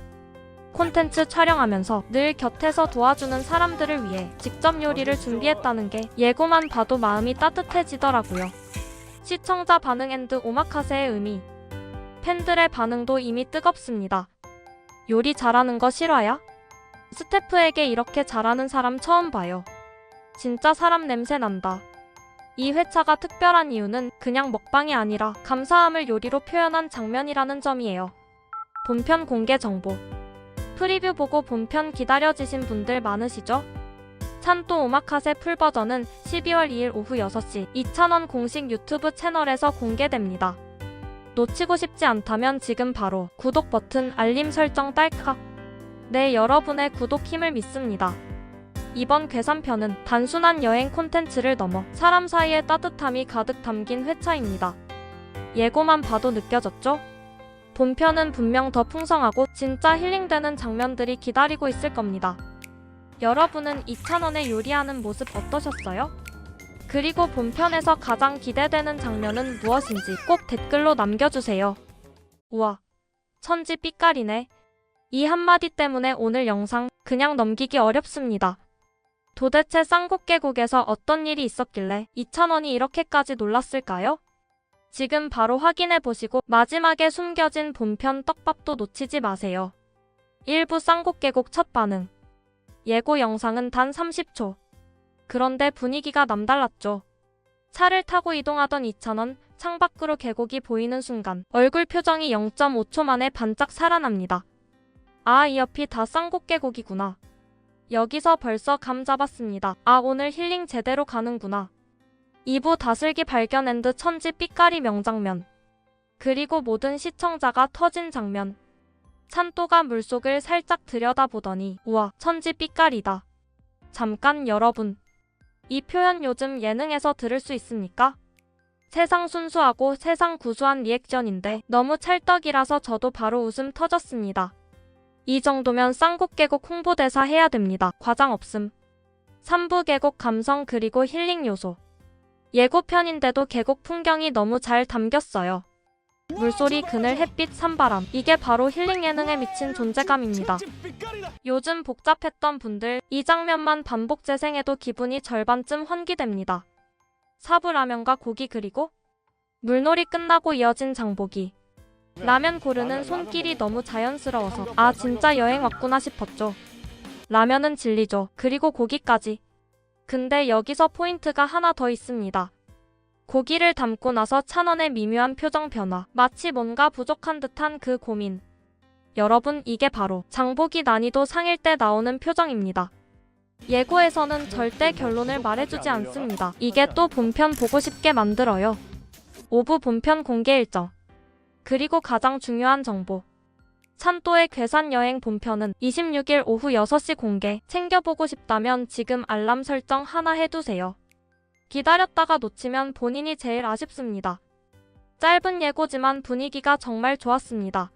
콘텐츠 촬영하면서 늘 곁에서 도와주는 사람들을 위해 직접 요리를 준비했다는 게 예고만 봐도 마음이 따뜻해지더라고요. 시청자 반응 앤드 오마카세의 의미. 팬들의 반응도 이미 뜨겁습니다. 요리 잘하는 거 실화야? 스태프에게 이렇게 잘하는 사람 처음 봐요. 진짜 사람 냄새 난다. 이 회차가 특별한 이유는 그냥 먹방이 아니라 감사함을 요리로 표현한 장면이라는 점이에요. 본편 공개 정보. 프리뷰 보고 본편 기다려지신 분들 많으시죠? 찬또 오마카세 풀버전은 12월 2일 오후 6시 이찬원 공식 유튜브 채널에서 공개됩니다. 놓치고 싶지 않다면 지금 바로 구독 버튼, 알림 설정 딸깍. 네, 여러분의 구독 힘을 믿습니다. 이번 괴산편은 단순한 여행 콘텐츠를 넘어 사람 사이의 따뜻함이 가득 담긴 회차입니다. 예고만 봐도 느껴졌죠? 본편은 분명 더 풍성하고 진짜 힐링되는 장면들이 기다리고 있을 겁니다. 여러분은 이찬원의 요리하는 모습 어떠셨어요? 그리고 본편에서 가장 기대되는 장면은 무엇인지 꼭 댓글로 남겨주세요. 우와, 천지 삐까리네. 이 한마디 때문에 오늘 영상 그냥 넘기기 어렵습니다. 도대체 쌍곡계곡에서 어떤 일이 있었길래 이찬원이 이렇게까지 놀랐을까요? 지금 바로 확인해보시고 마지막에 숨겨진 본편 떡밥도 놓치지 마세요. 1부 쌍곡계곡 첫 반응. 예고 영상은 단 30초. 그런데 분위기가 남달랐죠. 차를 타고 이동하던 이찬원, 창밖으로 계곡이 보이는 순간 얼굴 표정이 0.5초 만에 반짝 살아납니다. 아, 이 옆이 다 쌍곡계곡이구나. 여기서 벌써 감 잡았습니다. 아, 오늘 힐링 제대로 가는구나. 2부 다슬기 발견 앤드 천지 삐까리 명장면. 그리고 모든 시청자가 터진 장면. 찬또가 물속을 살짝 들여다보더니 우와, 천지 삐까리다. 잠깐 여러분. 이 표현 요즘 예능에서 들을 수 있습니까? 세상 순수하고 세상 구수한 리액션인데 너무 찰떡이라서 저도 바로 웃음 터졌습니다. 이 정도면 쌍곡계곡 홍보대사 해야 됩니다. 과장 없음. 3부 계곡 감성 그리고 힐링 요소. 예고편인데도 계곡 풍경이 너무 잘 담겼어요. 물소리, 그늘, 햇빛, 산바람. 이게 바로 힐링 예능에 미친 존재감입니다. 요즘 복잡했던 분들, 이 장면만 반복 재생해도 기분이 절반쯤 환기됩니다. 4부 라면과 고기 그리고 물놀이 끝나고 이어진 장보기. 라면 고르는 손길이 너무 자연스러워서 아, 진짜 여행 왔구나 싶었죠. 라면은 진리죠. 그리고 고기까지. 근데 여기서 포인트가 하나 더 있습니다. 고기를 담고 나서 찬원의 미묘한 표정 변화. 마치 뭔가 부족한 듯한 그 고민. 여러분, 이게 바로 장보기 난이도 상일 때 나오는 표정입니다. 예고에서는 절대 결론을 말해주지 않습니다. 이게 또 본편 보고 싶게 만들어요. 5부 본편 공개 일정. 그리고 가장 중요한 정보. 찬또의 괴산 여행 본편은 26일 오후 6시 공개. 챙겨보고 싶다면 지금 알람 설정 하나 해두세요. 기다렸다가 놓치면 본인이 제일 아쉽습니다. 짧은 예고지만 분위기가 정말 좋았습니다.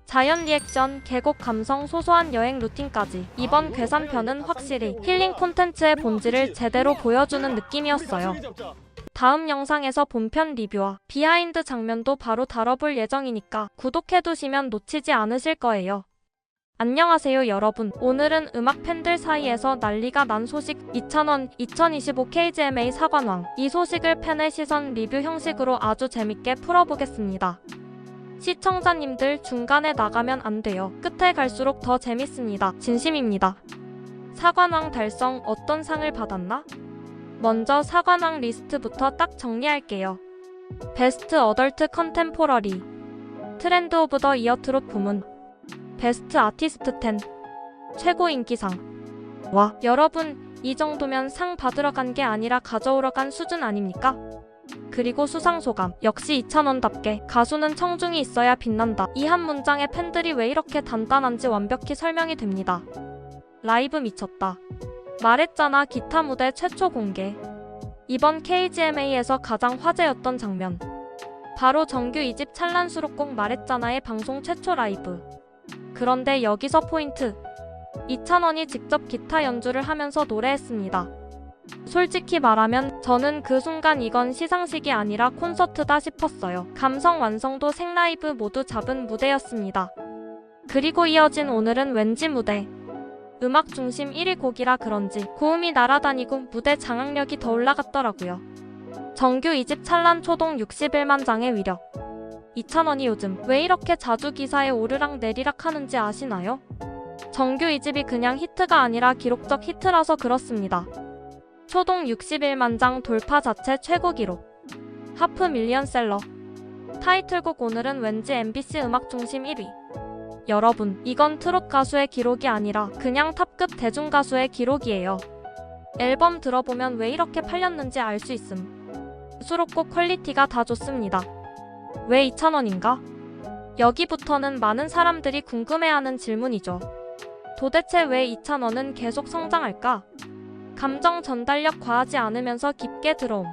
자연 리액션, 계곡 감성, 소소한 여행 루틴까지 이번 괴산편은 확실히 힐링 콘텐츠의 본질을 제대로 보여주는 느낌이었어요. 다음 영상에서 본편 리뷰와 비하인드 장면도 바로 다뤄볼 예정이니까 구독해두시면 놓치지 않으실 거예요. 안녕하세요 여러분. 오늘은 음악 팬들 사이에서 난리가 난 소식, 이찬원 2025 KGMA 사관왕. 이 소식을 팬의 시선 리뷰 형식으로 아주 재밌게 풀어보겠습니다. 시청자님들 중간에 나가면 안 돼요. 끝에 갈수록 더 재밌습니다. 진심입니다. 사관왕 달성. 어떤 상을 받았나? 먼저 사관왕 리스트부터 딱 정리할게요. 베스트 어덜트 컨템포러리, 트렌드 오브 더 이어 트롯 부문, 베스트 아티스트 10, 최고 인기상, 와, 여러분, 이 정도면 상 받으러 간 게 아니라 가져오러 간 수준 아닙니까? 그리고 수상소감, 역시 이찬원답게 가수는 청중이 있어야 빛난다. 이 한 문장에 팬들이 왜 이렇게 단단한지 완벽히 설명이 됩니다. 라이브 미쳤다. 말했잖아. 기타 무대 최초 공개. 이번 KGMA에서 가장 화제였던 장면. 바로 정규 2집 찬란 수록곡 말했잖아의 방송 최초 라이브. 그런데 여기서 포인트. 이찬원이 직접 기타 연주를 하면서 노래했습니다. 솔직히 말하면 저는 그 순간 이건 시상식이 아니라 콘서트다 싶었어요. 감성 완성도 생라이브 모두 잡은 무대였습니다. 그리고 이어진 오늘은 왠지 무대. 음악 중심 1위 곡이라 그런지 고음이 날아다니고 무대 장악력이 더 올라갔더라고요. 정규 2집 찬란 초동 61만 장의 위력. 이찬원이 요즘 왜 이렇게 자주 기사에 오르락 내리락 하는지 아시나요? 정규 2집이 그냥 히트가 아니라 기록적 히트라서 그렇습니다. 초동 61만 장 돌파 자체 최고 기록. 하프 밀리언셀러. 타이틀곡 오늘은 왠지 MBC 음악 중심 1위. 여러분, 이건 트롯 가수의 기록이 아니라 그냥 탑급 대중 가수의 기록이에요. 앨범 들어보면 왜 이렇게 팔렸는지 알 수 있음. 수록곡 퀄리티가 다 좋습니다. 왜 이찬원인가? 여기부터는 많은 사람들이 궁금해하는 질문이죠. 도대체 왜 이찬원은 계속 성장할까? 감정 전달력 과하지 않으면서 깊게 들어옴.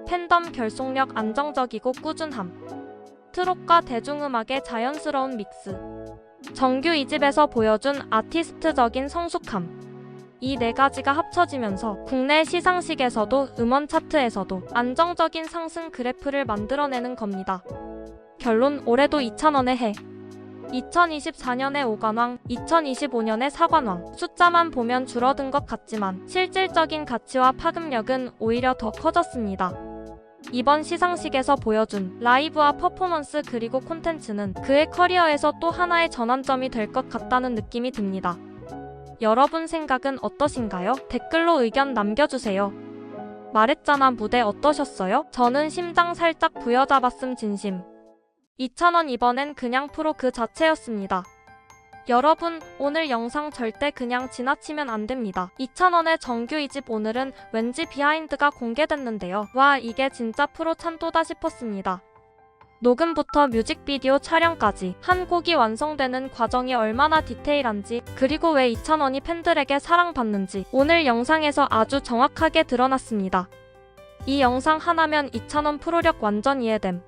팬덤 결속력 안정적이고 꾸준함. 트롯과 대중음악의 자연스러운 믹스. 정규 2집에서 보여준 아티스트적인 성숙함. 이 네 가지가 합쳐지면서 국내 시상식에서도 음원 차트에서도 안정적인 상승 그래프를 만들어내는 겁니다. 결론, 올해도 이찬원의 해. 2024년에 5관왕, 2025년에 4관왕. 숫자만 보면 줄어든 것 같지만 실질적인 가치와 파급력은 오히려 더 커졌습니다. 이번 시상식에서 보여준 라이브와 퍼포먼스 그리고 콘텐츠는 그의 커리어에서 또 하나의 전환점이 될 것 같다는 느낌이 듭니다. 여러분 생각은 어떠신가요? 댓글로 의견 남겨주세요. 말했잖아 무대 어떠셨어요? 저는 심장 살짝 부여잡았음 진심. 이찬원 이번엔 그냥 프로 그 자체였습니다. 여러분, 오늘 영상 절대 그냥 지나치면 안 됩니다. 이찬원의 정규 2집 오늘은 왠지 비하인드가 공개됐는데요. 와, 이게 진짜 프로 찬또다 싶었습니다. 녹음부터 뮤직비디오 촬영까지 한 곡이 완성되는 과정이 얼마나 디테일한지, 그리고 왜 이찬원이 팬들에게 사랑받는지 오늘 영상에서 아주 정확하게 드러났습니다. 이 영상 하나면 이찬원 프로력 완전 이해됨.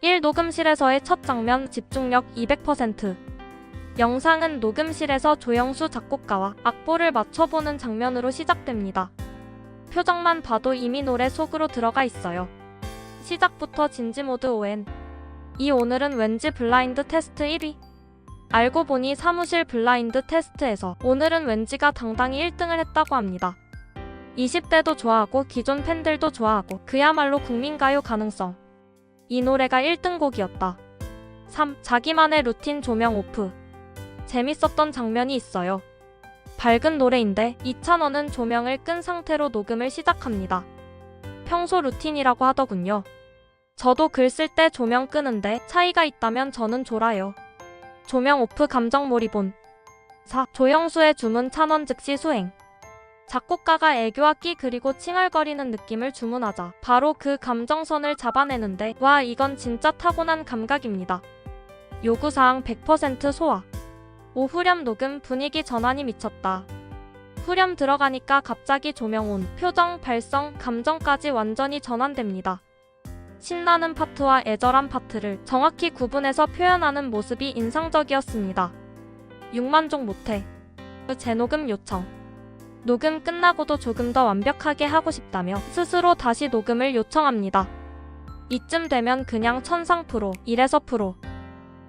1. 녹음실에서의 첫 장면 집중력 200%. 영상은 녹음실에서 조영수 작곡가와 악보를 맞춰보는 장면으로 시작됩니다. 표정만 봐도 이미 노래 속으로 들어가 있어요. 시작부터 진지모드 ON. 이 오늘은 왠지 블라인드 테스트 1위. 알고 보니 사무실 블라인드 테스트에서 오늘은 왠지가 당당히 1등을 했다고 합니다. 20대도 좋아하고 기존 팬들도 좋아하고 그야말로 국민가요 가능성. 이 노래가 1등 곡이었다. 3. 자기만의 루틴 조명 오프. 재밌었던 장면이 있어요. 밝은 노래인데 이찬원은 조명을 끈 상태로 녹음을 시작합니다. 평소 루틴이라고 하더군요. 저도 글 쓸 때 조명 끄는데 차이가 있다면 저는 졸아요. 조명 오프 감정 몰입온. 4. 조영수의 주문 찬원 즉시 수행. 작곡가가 애교와 끼 그리고 칭얼거리는 느낌을 주문하자 바로 그 감정선을 잡아내는데 와, 이건 진짜 타고난 감각입니다. 요구사항 100% 소화. 5. 후렴 녹음 분위기 전환이 미쳤다. 후렴 들어가니까 갑자기 조명 온, 표정, 발성, 감정까지 완전히 전환됩니다. 신나는 파트와 애절한 파트를 정확히 구분해서 표현하는 모습이 인상적이었습니다. 6만족 못해. 재녹음 요청. 녹음 끝나고도 조금 더 완벽하게 하고 싶다며 스스로 다시 녹음을 요청합니다. 이쯤 되면 그냥 천상 프로, 이래서 프로.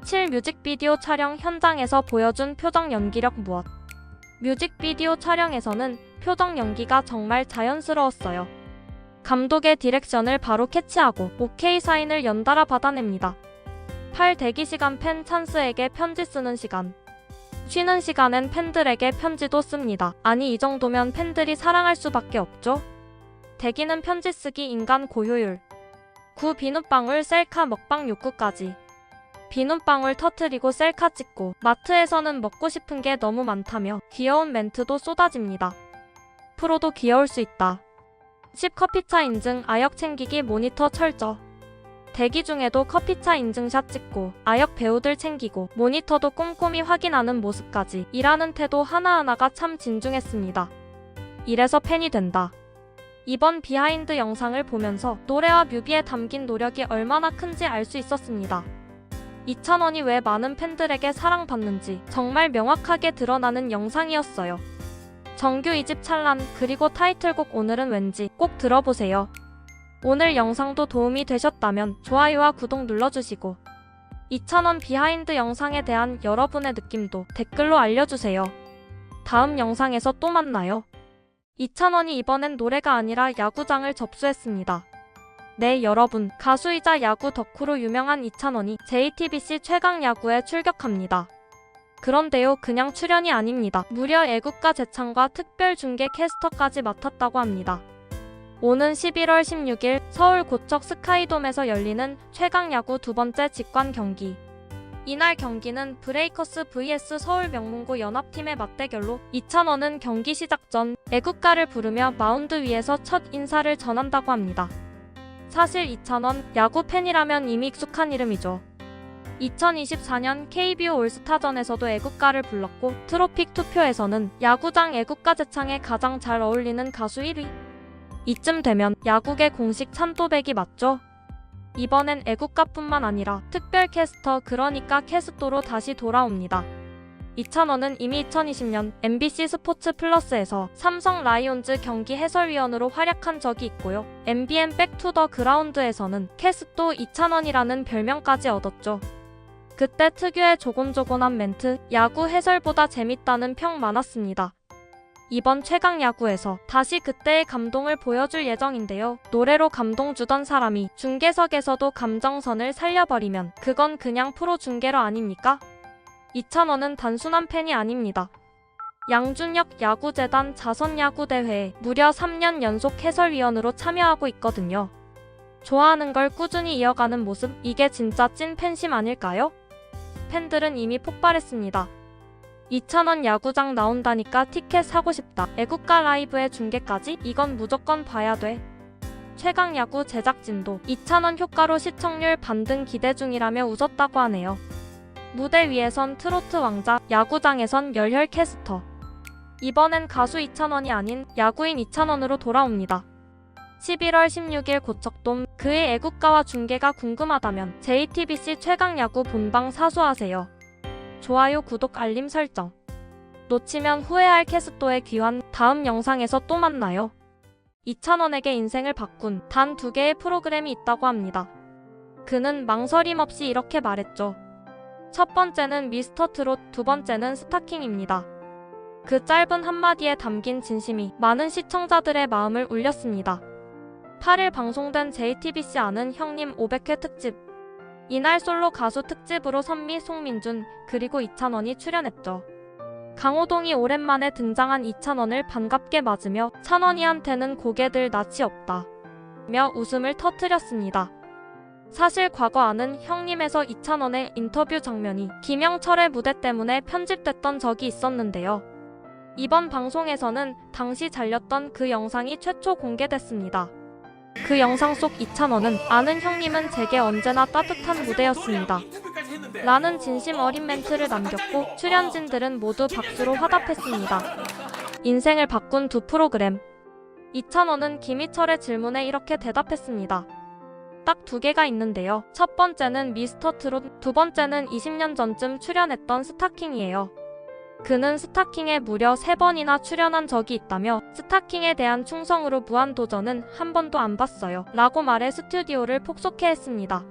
7. 뮤직비디오 촬영 현장에서 보여준 표정 연기력 무엇. 뮤직비디오 촬영에서는 표정 연기가 정말 자연스러웠어요. 감독의 디렉션을 바로 캐치하고 오케이 사인을 연달아 받아냅니다. 8. 대기시간 팬 찬스에게 편지 쓰는 시간. 쉬는 시간엔 팬들에게 편지도 씁니다. 아니, 이 정도면 팬들이 사랑할 수밖에 없죠? 대기는 편지 쓰기 인간 고효율. 9. 비눗방울 셀카 먹방 욕구까지. 비눗방울 터트리고 셀카 찍고 마트에서는 먹고 싶은 게 너무 많다며 귀여운 멘트도 쏟아집니다. 프로도 귀여울 수 있다. 10 커피차 인증 아역 챙기기 모니터 철저. 대기 중에도 커피차 인증샷 찍고 아역 배우들 챙기고 모니터도 꼼꼼히 확인하는 모습까지 일하는 태도 하나하나가 참 진중했습니다. 이래서 팬이 된다. 이번 비하인드 영상을 보면서 노래와 뮤비에 담긴 노력이 얼마나 큰지 알 수 있었습니다. 이찬원이 왜 많은 팬들에게 사랑받는지 정말 명확하게 드러나는 영상이었어요. 정규 2집 찰란 그리고 타이틀곡 오늘은 왠지 꼭 들어보세요. 오늘 영상도 도움이 되셨다면 좋아요와 구독 눌러주시고 이찬원 비하인드 영상에 대한 여러분의 느낌도 댓글로 알려주세요. 다음 영상에서 또 만나요. 이찬원이 이번엔 노래가 아니라 야구장을 접수했습니다. 네, 여러분, 가수이자 야구 덕후로 유명한 이찬원이 JTBC 최강야구에 출격합니다. 그런데요, 그냥 출연이 아닙니다. 무려 애국가 재창과 특별 중계 캐스터까지 맡았다고 합니다. 오는 11월 16일 서울 고척 스카이돔에서 열리는 최강야구 두 번째 직관 경기. 이날 경기는 브레이커스 vs 서울 명문고 연합팀의 맞대결로 이찬원은 경기 시작 전 애국가를 부르며 마운드 위에서 첫 인사를 전한다고 합니다. 사실 이찬원, 야구 팬이라면 이미 익숙한 이름이죠. 2024년 KBO 올스타전에서도 애국가를 불렀고 트로픽 투표에서는 야구장 애국가 재창에 가장 잘 어울리는 가수 1위. 이쯤 되면 야구계 공식 찬또배기 맞죠? 이번엔 애국가뿐만 아니라 특별 캐스터 그러니까 캐스터로 다시 돌아옵니다. 이찬원은 이미 2020년 MBC 스포츠 플러스에서 삼성 라이온즈 경기 해설위원으로 활약한 적이 있고요. MBN 백투 더 그라운드에서는 캐스터 이찬원이라는 별명까지 얻었죠. 그때 특유의 조곤조곤한 멘트, 야구 해설보다 재밌다는 평 많았습니다. 이번 최강야구에서 다시 그때의 감동을 보여줄 예정인데요. 노래로 감동 주던 사람이 중계석에서도 감정선을 살려버리면 그건 그냥 프로 중계러 아닙니까? 이찬원은 단순한 팬이 아닙니다. 양준혁 야구재단 자선야구대회에 무려 3년 연속 해설위원으로 참여하고 있거든요. 좋아하는 걸 꾸준히 이어가는 모습, 이게 진짜 찐 팬심 아닐까요? 팬들은 이미 폭발했습니다. 이찬원 야구장 나온다니까 티켓 사고 싶다. 애국가 라이브의 중계까지? 이건 무조건 봐야 돼. 최강야구 제작진도 이찬원 효과로 시청률 반등 기대 중이라며 웃었다고 하네요. 무대 위에선 트로트 왕자, 야구장에선 열혈 캐스터. 이번엔 가수 이찬원이 아닌 야구인 이찬원으로 돌아옵니다. 11월 16일 고척돔, 그의 애국가와 중계가 궁금하다면 JTBC 최강야구 본방 사수하세요. 좋아요, 구독, 알림 설정. 놓치면 후회할 캐스터의 귀환, 다음 영상에서 또 만나요. 이찬원에게 인생을 바꾼 단 2개의 프로그램이 있다고 합니다. 그는 망설임 없이 이렇게 말했죠. 첫 번째는 미스터 트롯, 두 번째는 스타킹입니다. 그 짧은 한마디에 담긴 진심이 많은 시청자들의 마음을 울렸습니다. 8일 방송된 JTBC 아는 형님 500회 특집. 이날 솔로 가수 특집으로 선미, 송민준, 그리고 이찬원이 출연했죠. 강호동이 오랜만에 등장한 이찬원을 반갑게 맞으며 찬원이한테는 고개 들 낯이 없다 며 웃음을 터뜨렸습니다. 사실 과거 아는 형님에서 이찬원의 인터뷰 장면이 김영철의 무대 때문에 편집됐던 적이 있었는데요. 이번 방송에서는 당시 잘렸던 그 영상이 최초 공개됐습니다. 그 영상 속 이찬원은 아는 형님은 제게 언제나 따뜻한 무대였습니다 라는 진심 어린 멘트를 남겼고 출연진들은 모두 박수로 화답했습니다. 인생을 바꾼 두 프로그램. 이찬원은 김희철의 질문에 이렇게 대답했습니다. 딱 2개가 있는데요. 첫 번째는 미스터 트롯, 두 번째는 20년 전쯤 출연했던 스타킹이에요. 그는 스타킹에 무려 3번이나 출연한 적이 있다며 스타킹에 대한 충성으로 무한도전은 한 번도 안 봤어요 라고 말해 스튜디오를 폭소케 했습니다.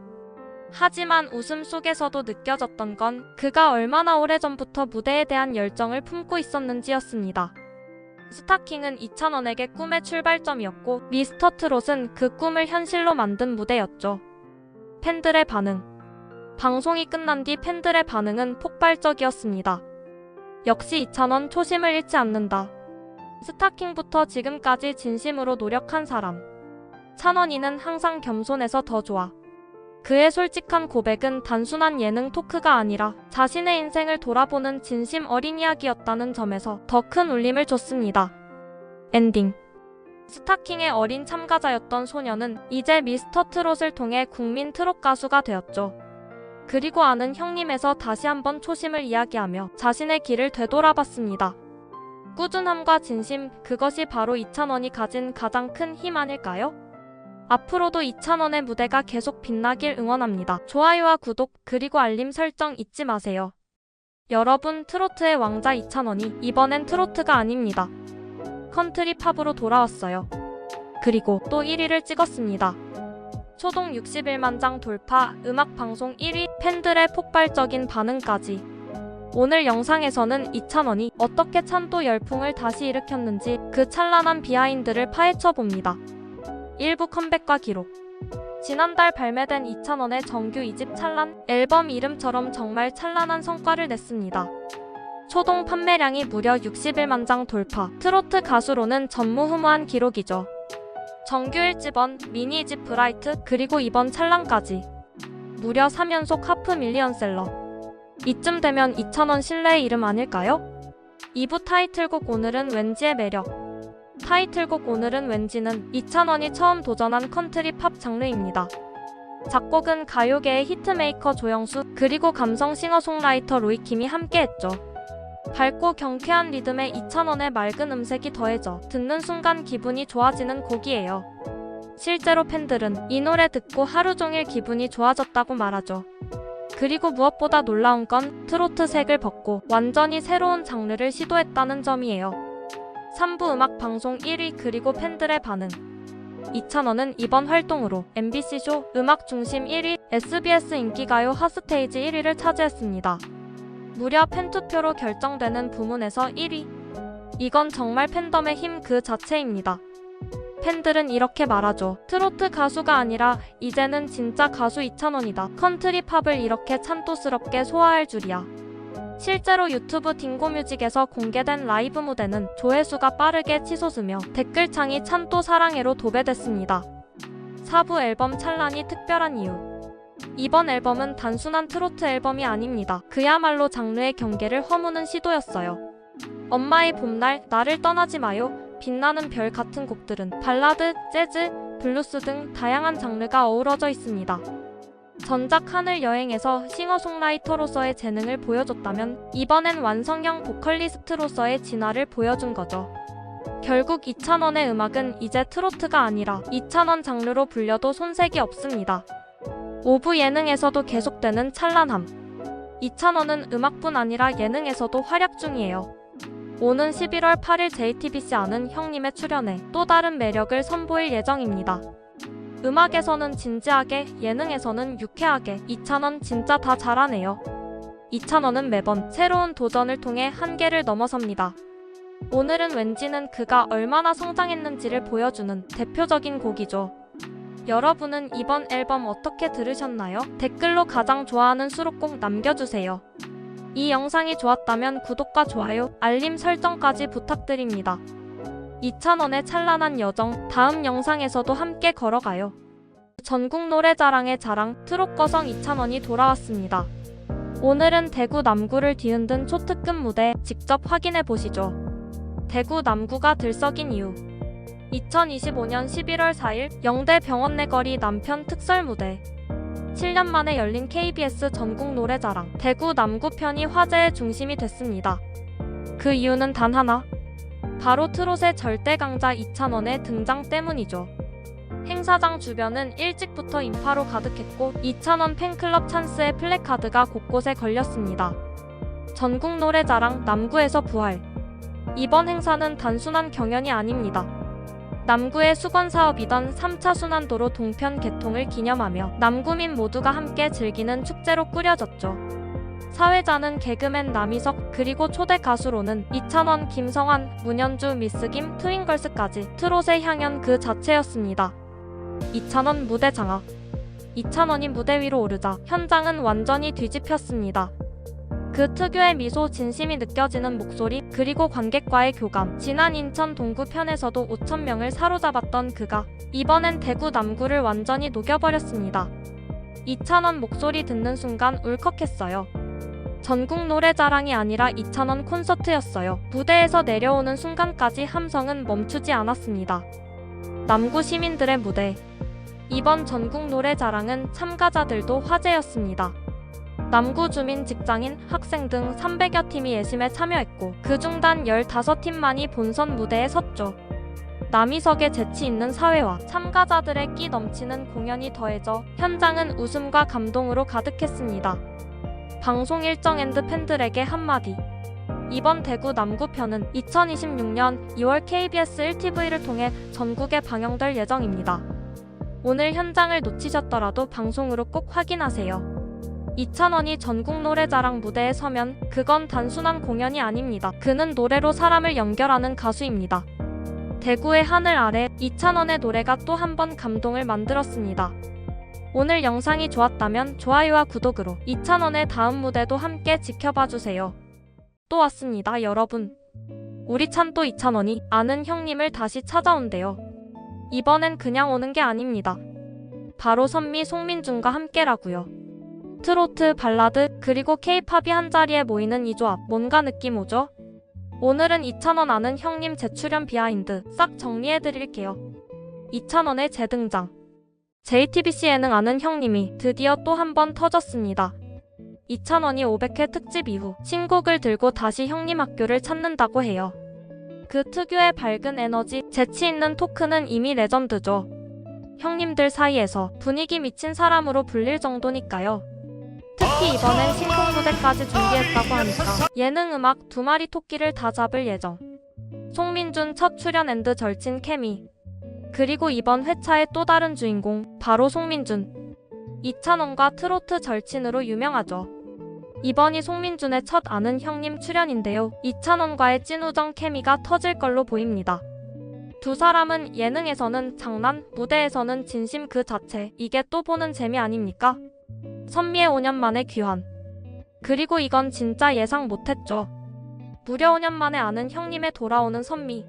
하지만 웃음 속에서도 느껴졌던 건 그가 얼마나 오래전부터 무대에 대한 열정을 품고 있었는지였습니다. 스타킹은 이찬원에게 꿈의 출발점이었고 미스터 트롯은 그 꿈을 현실로 만든 무대였죠. 팬들의 반응. 방송이 끝난 뒤 팬들의 반응은 폭발적이었습니다. 역시 이찬원 초심을 잃지 않는다. 스타킹부터 지금까지 진심으로 노력한 사람. 찬원이는 항상 겸손해서 더 좋아. 그의 솔직한 고백은 단순한 예능 토크가 아니라 자신의 인생을 돌아보는 진심 어린 이야기였다는 점에서 더 큰 울림을 줬습니다. 엔딩. 스타킹의 어린 참가자였던 소녀는 이제 미스터 트롯을 통해 국민 트롯 가수가 되었죠. 그리고 아는 형님에서 다시 한번 초심을 이야기하며 자신의 길을 되돌아봤습니다. 꾸준함과 진심, 그것이 바로 이찬원이 가진 가장 큰 힘 아닐까요? 앞으로도 이찬원의 무대가 계속 빛나길 응원합니다. 좋아요와 구독, 그리고 알림 설정 잊지 마세요. 여러분, 트로트의 왕자 이찬원이 이번엔 트로트가 아닙니다. 컨트리 팝으로 돌아왔어요. 그리고 또 1위를 찍었습니다. 초동 61만 장 돌파, 음악방송 1위, 팬들의 폭발적인 반응까지. 오늘 영상에서는 이찬원이 어떻게 찬또 열풍을 다시 일으켰는지 그 찬란한 비하인드를 파헤쳐봅니다. 일부 컴백과 기록. 지난달 발매된 이찬원의 정규 2집 찬란, 앨범 이름처럼 정말 찬란한 성과를 냈습니다. 초동 판매량이 무려 61만 장 돌파, 트로트 가수로는 전무후무한 기록이죠. 정규 1집원, 미니 2집 브라이트, 그리고 이번 찬란까지 무려 3연속 하프 밀리언셀러. 이쯤 되면 이찬원 신뢰의 이름 아닐까요? 2부 타이틀곡 오늘은 왠지의 매력. 타이틀곡 오늘은 왠지는 이찬원이 처음 도전한 컨트리 팝 장르입니다. 작곡은 가요계의 히트메이커 조영수, 그리고 감성 싱어송라이터 로이킴이 함께했죠. 밝고 경쾌한 리듬에 이찬원의 맑은 음색이 더해져 듣는 순간 기분이 좋아지는 곡이에요. 실제로 팬들은 이 노래 듣고 하루 종일 기분이 좋아졌다고 말하죠. 그리고 무엇보다 놀라운 건 트로트 색을 벗고 완전히 새로운 장르를 시도했다는 점이에요. 3부 음악 방송 1위, 그리고 팬들의 반응. 이찬원은 이번 활동으로 MBC쇼 음악 중심 1위, SBS 인기가요 핫스테이지 1위를 차지했습니다. 무려 팬투표로 결정되는 부문에서 1위. 이건 정말 팬덤의 힘 그 자체입니다. 팬들은 이렇게 말하죠. 트로트 가수가 아니라 이제는 진짜 가수 이찬원이다. 컨트리 팝을 이렇게 찬또스럽게 소화할 줄이야. 실제로 유튜브 딩고뮤직에서 공개된 라이브 무대는 조회수가 빠르게 치솟으며 댓글창이 찬또 사랑해로 도배됐습니다. 4부 앨범 찬란이 특별한 이유. 이번 앨범은 단순한 트로트 앨범이 아닙니다. 그야말로 장르의 경계를 허무는 시도였어요. 엄마의 봄날, 나를 떠나지 마요, 빛나는 별 같은 곡들은 발라드, 재즈, 블루스 등 다양한 장르가 어우러져 있습니다. 전작 하늘 여행에서 싱어송라이터로서의 재능을 보여줬다면 이번엔 완성형 보컬리스트로서의 진화를 보여준 거죠. 결국 이찬원의 음악은 이제 트로트가 아니라 이찬원 장르로 불려도 손색이 없습니다. 5부 예능에서도 계속되는 찬란함. 이찬원은 음악뿐 아니라 예능에서도 활약 중이에요. 오는 11월 8일 JTBC 아는 형님에 출연해 또 다른 매력을 선보일 예정입니다. 음악에서는 진지하게, 예능에서는 유쾌하게, 이찬원 진짜 다 잘하네요. 이찬원은 매번 새로운 도전을 통해 한계를 넘어섭니다. 오늘은 왠지는 그가 얼마나 성장했는지를 보여주는 대표적인 곡이죠. 여러분은 이번 앨범 어떻게 들으셨나요? 댓글로 가장 좋아하는 수록곡 남겨주세요. 이 영상이 좋았다면 구독과 좋아요, 알림 설정까지 부탁드립니다. 이찬원의 찬란한 여정, 다음 영상에서도 함께 걸어가요. 전국 노래자랑의 자랑, 트롯 거성 이찬원이 돌아왔습니다. 오늘은 대구 남구를 뒤흔든 초특급 무대 직접 확인해보시죠. 대구 남구가 들썩인 이유. 2025년 11월 4일 영대병원 내 거리 남편 특설 무대. 7년 만에 열린 KBS 전국 노래자랑 대구 남구 편이 화제의 중심이 됐습니다. 그 이유는 단 하나. 바로 트롯의 절대 강자 이찬원의 등장 때문이죠. 행사장 주변은 일찍부터 인파로 가득했고 이찬원 팬클럽 찬스의 플래카드가 곳곳에 걸렸습니다. 전국 노래자랑 남구에서 부활. 이번 행사는 단순한 경연이 아닙니다. 남구의 수건사업이던 3차 순환도로 동편 개통을 기념하며 남구민 모두가 함께 즐기는 축제로 꾸려졌죠. 사회자는 개그맨 남희석, 그리고 초대 가수로는 이찬원, 김성환, 문현주, 미스김, 트윈걸스까지 트롯의 향연 그 자체였습니다. 이찬원 무대 장악. 이찬원이 무대 위로 오르자 현장은 완전히 뒤집혔습니다. 그 특유의 미소, 진심이 느껴지는 목소리, 그리고 관객과의 교감. 지난 인천 동구 편에서도 5,000명을 사로잡았던 그가 이번엔 대구 남구를 완전히 녹여버렸습니다. 이찬원 목소리 듣는 순간 울컥했어요. 전국 노래자랑이 아니라 이찬원 콘서트였어요. 무대에서 내려오는 순간까지 함성은 멈추지 않았습니다. 남구 시민들의 무대. 이번 전국 노래자랑은 참가자들도 화제였습니다. 남구 주민, 직장인, 학생 등 300여 팀이 예심에 참여했고 그중 단 15팀만이 본선 무대에 섰죠. 남이석의 재치 있는 사회와 참가자들의 끼 넘치는 공연이 더해져 현장은 웃음과 감동으로 가득했습니다. 방송 일정 앤드 팬들에게 한마디. 이번 대구 남구편은 2026년 2월 KBS 1TV를 통해 전국에 방영될 예정입니다. 오늘 현장을 놓치셨더라도 방송으로 꼭 확인하세요. 이찬원이 전국 노래자랑 무대에 서면 그건 단순한 공연이 아닙니다. 그는 노래로 사람을 연결하는 가수입니다. 대구의 하늘 아래 이찬원의 노래가 또 한 번 감동을 만들었습니다. 오늘 영상이 좋았다면 좋아요와 구독으로 이찬원의 다음 무대도 함께 지켜봐주세요. 또 왔습니다, 여러분. 우리 찬또 이찬원이 아는 형님을 다시 찾아온대요. 이번엔 그냥 오는 게 아닙니다. 바로 선미, 송민준과 함께라고요. 트로트, 발라드, 그리고 케이팝이 한자리에 모이는 이 조합, 뭔가 느낌 오죠? 오늘은 이찬원 아는 형님 재출연 비하인드 싹 정리해드릴게요. 이찬원의 재등장. JTBC 예능 아는 형님이 드디어 또 한 번 터졌습니다. 이찬원이 500회 특집 이후 신곡을 들고 다시 형님 학교를 찾는다고 해요. 그 특유의 밝은 에너지, 재치 있는 토크는 이미 레전드죠. 형님들 사이에서 분위기 미친 사람으로 불릴 정도니까요. 특히 이번엔 신곡 무대까지 준비했다고 하니까 예능 음악 2마리 토끼를 다 잡을 예정. 송민준 첫 출연 앤드 절친 케미. 그리고 이번 회차의 또 다른 주인공, 바로 송민준. 이찬원과 트로트 절친으로 유명하죠. 이번이 송민준의 첫 아는 형님 출연인데요. 이찬원과의 찐우정 케미가 터질 걸로 보입니다. 두 사람은 예능에서는 장난, 무대에서는 진심 그 자체. 이게 또 보는 재미 아닙니까? 선미의 5년 만에 귀환. 그리고 이건 진짜 예상 못했죠. 무려 5년 만에 아는 형님에 돌아오는 선미.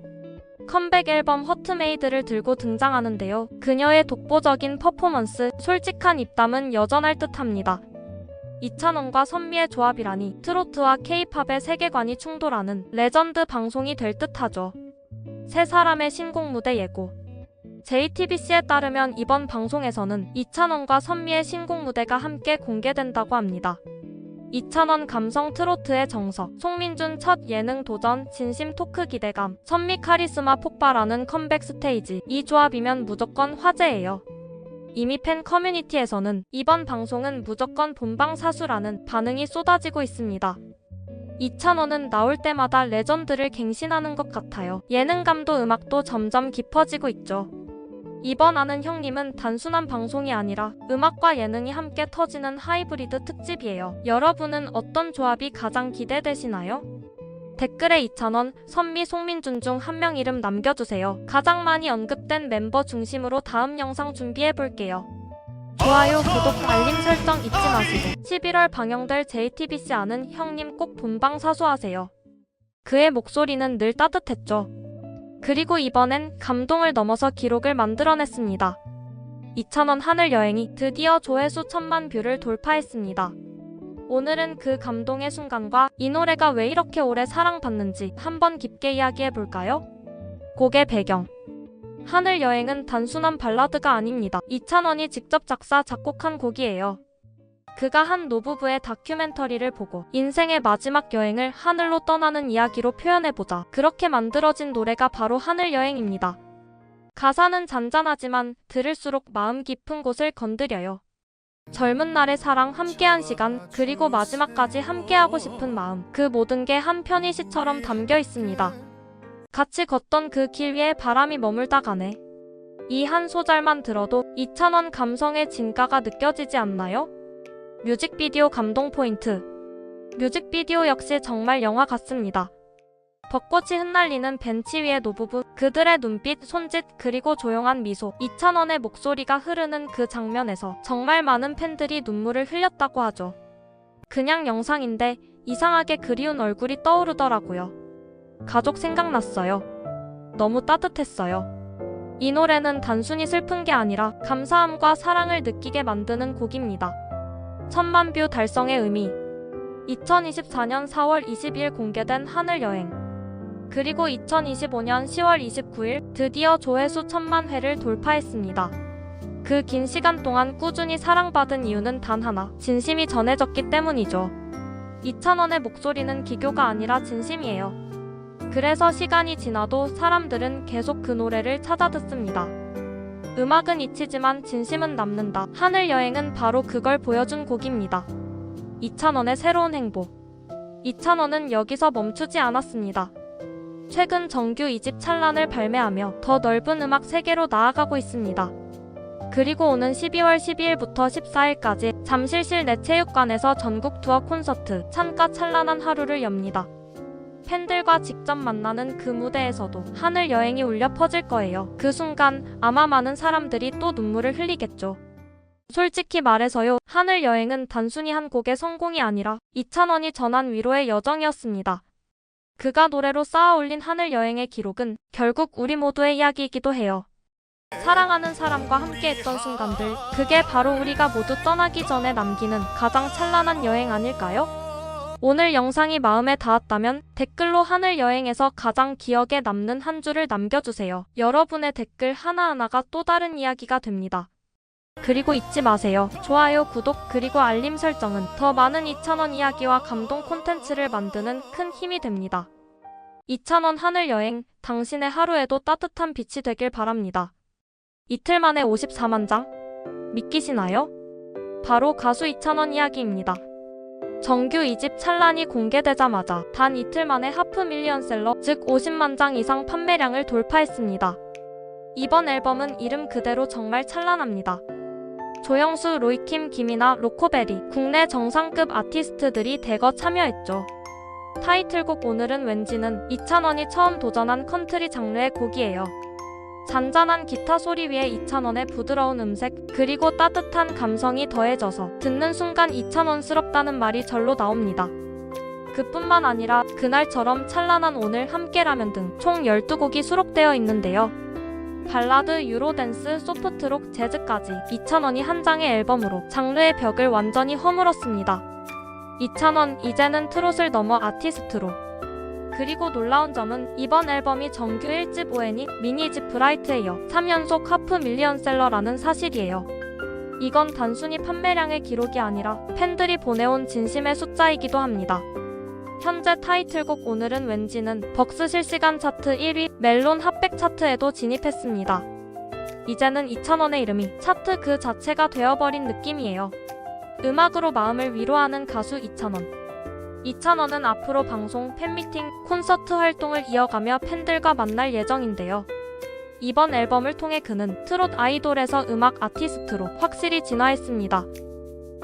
컴백 앨범 허트메이드를 들고 등장하는데요. 그녀의 독보적인 퍼포먼스, 솔직한 입담은 여전할 듯합니다. 이찬원과 선미의 조합이라니 트로트와 케이팝의 세계관이 충돌하는 레전드 방송이 될 듯하죠. 세 사람의 신곡 무대 예고. JTBC에 따르면 이번 방송에서는 이찬원과 선미의 신곡 무대가 함께 공개된다고 합니다. 이찬원 감성 트로트의 정석, 송민준 첫 예능 도전, 진심 토크 기대감, 선미 카리스마 폭발하는 컴백 스테이지. 이 조합이면 무조건 화제예요. 이미 팬 커뮤니티에서는 이번 방송은 무조건 본방사수라는 반응이 쏟아지고 있습니다. 이찬원은 나올 때마다 레전드를 갱신하는 것 같아요. 예능감도 음악도 점점 깊어지고 있죠. 이번 아는 형님은 단순한 방송이 아니라 음악과 예능이 함께 터지는 하이브리드 특집이에요. 여러분은 어떤 조합이 가장 기대되시나요? 댓글에 이찬원, 선미, 송민준 중 한 명 이름 남겨주세요. 가장 많이 언급된 멤버 중심으로 다음 영상 준비해볼게요. 좋아요, 구독, 알림 설정 잊지 마시고 11월 방영될 JTBC 아는 형님 꼭 본방사수하세요. 그의 목소리는 늘 따뜻했죠. 그리고 이번엔 감동을 넘어서 기록을 만들어냈습니다. 이찬원 하늘 여행이 드디어 조회수 1000만 뷰를 돌파했습니다. 오늘은 그 감동의 순간과 이 노래가 왜 이렇게 오래 사랑받는지 한번 깊게 이야기해볼까요? 곡의 배경. 하늘 여행은 단순한 발라드가 아닙니다. 이찬원이 직접 작사, 작곡한 곡이에요. 그가 한 노부부의 다큐멘터리를 보고 인생의 마지막 여행을 하늘로 떠나는 이야기로 표현해보자. 그렇게 만들어진 노래가 바로 하늘 여행입니다. 가사는 잔잔하지만 들을수록 마음 깊은 곳을 건드려요. 젊은 날의 사랑, 함께한 시간, 그리고 마지막까지 함께하고 싶은 마음, 그 모든 게 한 편의 시처럼 담겨 있습니다. 같이 걷던 그 길 위에 바람이 머물다 가네. 이 한 소절만 들어도 이찬원 감성의 진가가 느껴지지 않나요? 뮤직비디오 감동 포인트. 뮤직비디오 역시 정말 영화 같습니다. 벚꽃이 흩날리는 벤치 위의 노부부, 그들의 눈빛, 손짓, 그리고 조용한 미소, 이찬원의 목소리가 흐르는 그 장면에서 정말 많은 팬들이 눈물을 흘렸다고 하죠. 그냥 영상인데 이상하게 그리운 얼굴이 떠오르더라고요. 가족 생각났어요. 너무 따뜻했어요. 이 노래는 단순히 슬픈 게 아니라 감사함과 사랑을 느끼게 만드는 곡입니다. 1000만 뷰 달성의 의미. 2024년 4월 20일 공개된 하늘여행. 그리고 2025년 10월 29일 드디어 조회수 1000만 회를 돌파했습니다. 그 긴 시간 동안 꾸준히 사랑받은 이유는 단 하나, 진심이 전해졌기 때문이죠. 이찬원의 목소리는 기교가 아니라 진심이에요. 그래서 시간이 지나도 사람들은 계속 그 노래를 찾아 듣습니다. 음악은 잊히지만 진심은 남는다. 하늘여행은 바로 그걸 보여준 곡입니다. 이찬원의 새로운 행보. 이찬원은 여기서 멈추지 않았습니다. 최근 정규 2집 찬란을 발매하며 더 넓은 음악 세계로 나아가고 있습니다. 그리고 오는 12월 12일부터 14일까지 잠실실 내체육관에서 전국 투어 콘서트 찬가 찬란한 하루를 엽니다. 팬들과 직접 만나는 그 무대에서도 하늘여행이 울려 퍼질 거예요. 그 순간 아마 많은 사람들이 또 눈물을 흘리겠죠. 솔직히 말해서요, 하늘여행은 단순히 한 곡의 성공이 아니라 이찬원이 전한 위로의 여정이었습니다. 그가 노래로 쌓아 올린 하늘여행의 기록은 결국 우리 모두의 이야기이기도 해요. 사랑하는 사람과 함께했던 순간들, 그게 바로 우리가 모두 떠나기 전에 남기는 가장 찬란한 여행 아닐까요? 오늘 영상이 마음에 닿았다면 댓글로 하늘여행에서 가장 기억에 남는 한 줄을 남겨주세요. 여러분의 댓글 하나하나가 또 다른 이야기가 됩니다. 그리고 잊지 마세요. 좋아요, 구독, 그리고 알림 설정은 더 많은 이찬원 이야기와 감동 콘텐츠를 만드는 큰 힘이 됩니다. 이찬원 하늘여행, 당신의 하루에도 따뜻한 빛이 되길 바랍니다. 이틀 만에 54만 장? 믿기시나요? 바로 가수 이찬원 이야기입니다. 정규 2집 찬란이 공개되자마자 단 이틀 만에 하프 밀리언셀러, 즉 50만 장 이상 판매량을 돌파했습니다. 이번 앨범은 이름 그대로 정말 찬란합니다. 조영수, 로이킴, 김이나, 로코베리, 국내 정상급 아티스트들이 대거 참여했죠. 타이틀곡 오늘은 왠지는 이찬원이 처음 도전한 컨트리 장르의 곡이에요. 잔잔한 기타 소리 위에 이찬원의 부드러운 음색, 그리고 따뜻한 감성이 더해져서 듣는 순간 이찬원스럽다는 말이 절로 나옵니다. 그뿐만 아니라 그날처럼 찬란한 오늘 함께라면 등 총 12곡이 수록되어 있는데요. 발라드, 유로댄스, 소프트록, 재즈까지 이찬원이 한 장의 앨범으로 장르의 벽을 완전히 허물었습니다. 이찬원, 이제는 트롯을 넘어 아티스트로. 그리고 놀라운 점은 이번 앨범이 정규 1집 ONE, 미니집 브라이트에 이어 3연속 하프 밀리언셀러라는 사실이에요. 이건 단순히 판매량의 기록이 아니라 팬들이 보내온 진심의 숫자이기도 합니다. 현재 타이틀곡 오늘은 왠지는 벅스 실시간 차트 1위, 멜론 핫백 차트에도 진입했습니다. 이제는 이찬원의 이름이 차트 그 자체가 되어버린 느낌이에요. 음악으로 마음을 위로하는 가수 이찬원. 이찬원은 앞으로 방송, 팬미팅, 콘서트 활동을 이어가며 팬들과 만날 예정인데요. 이번 앨범을 통해 그는 트롯 아이돌에서 음악 아티스트로 확실히 진화했습니다.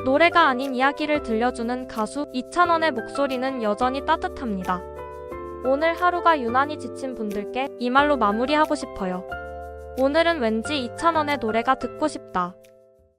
노래가 아닌 이야기를 들려주는 가수 이찬원의 목소리는 여전히 따뜻합니다. 오늘 하루가 유난히 지친 분들께 이 말로 마무리하고 싶어요. 오늘은 왠지 이찬원의 노래가 듣고 싶다.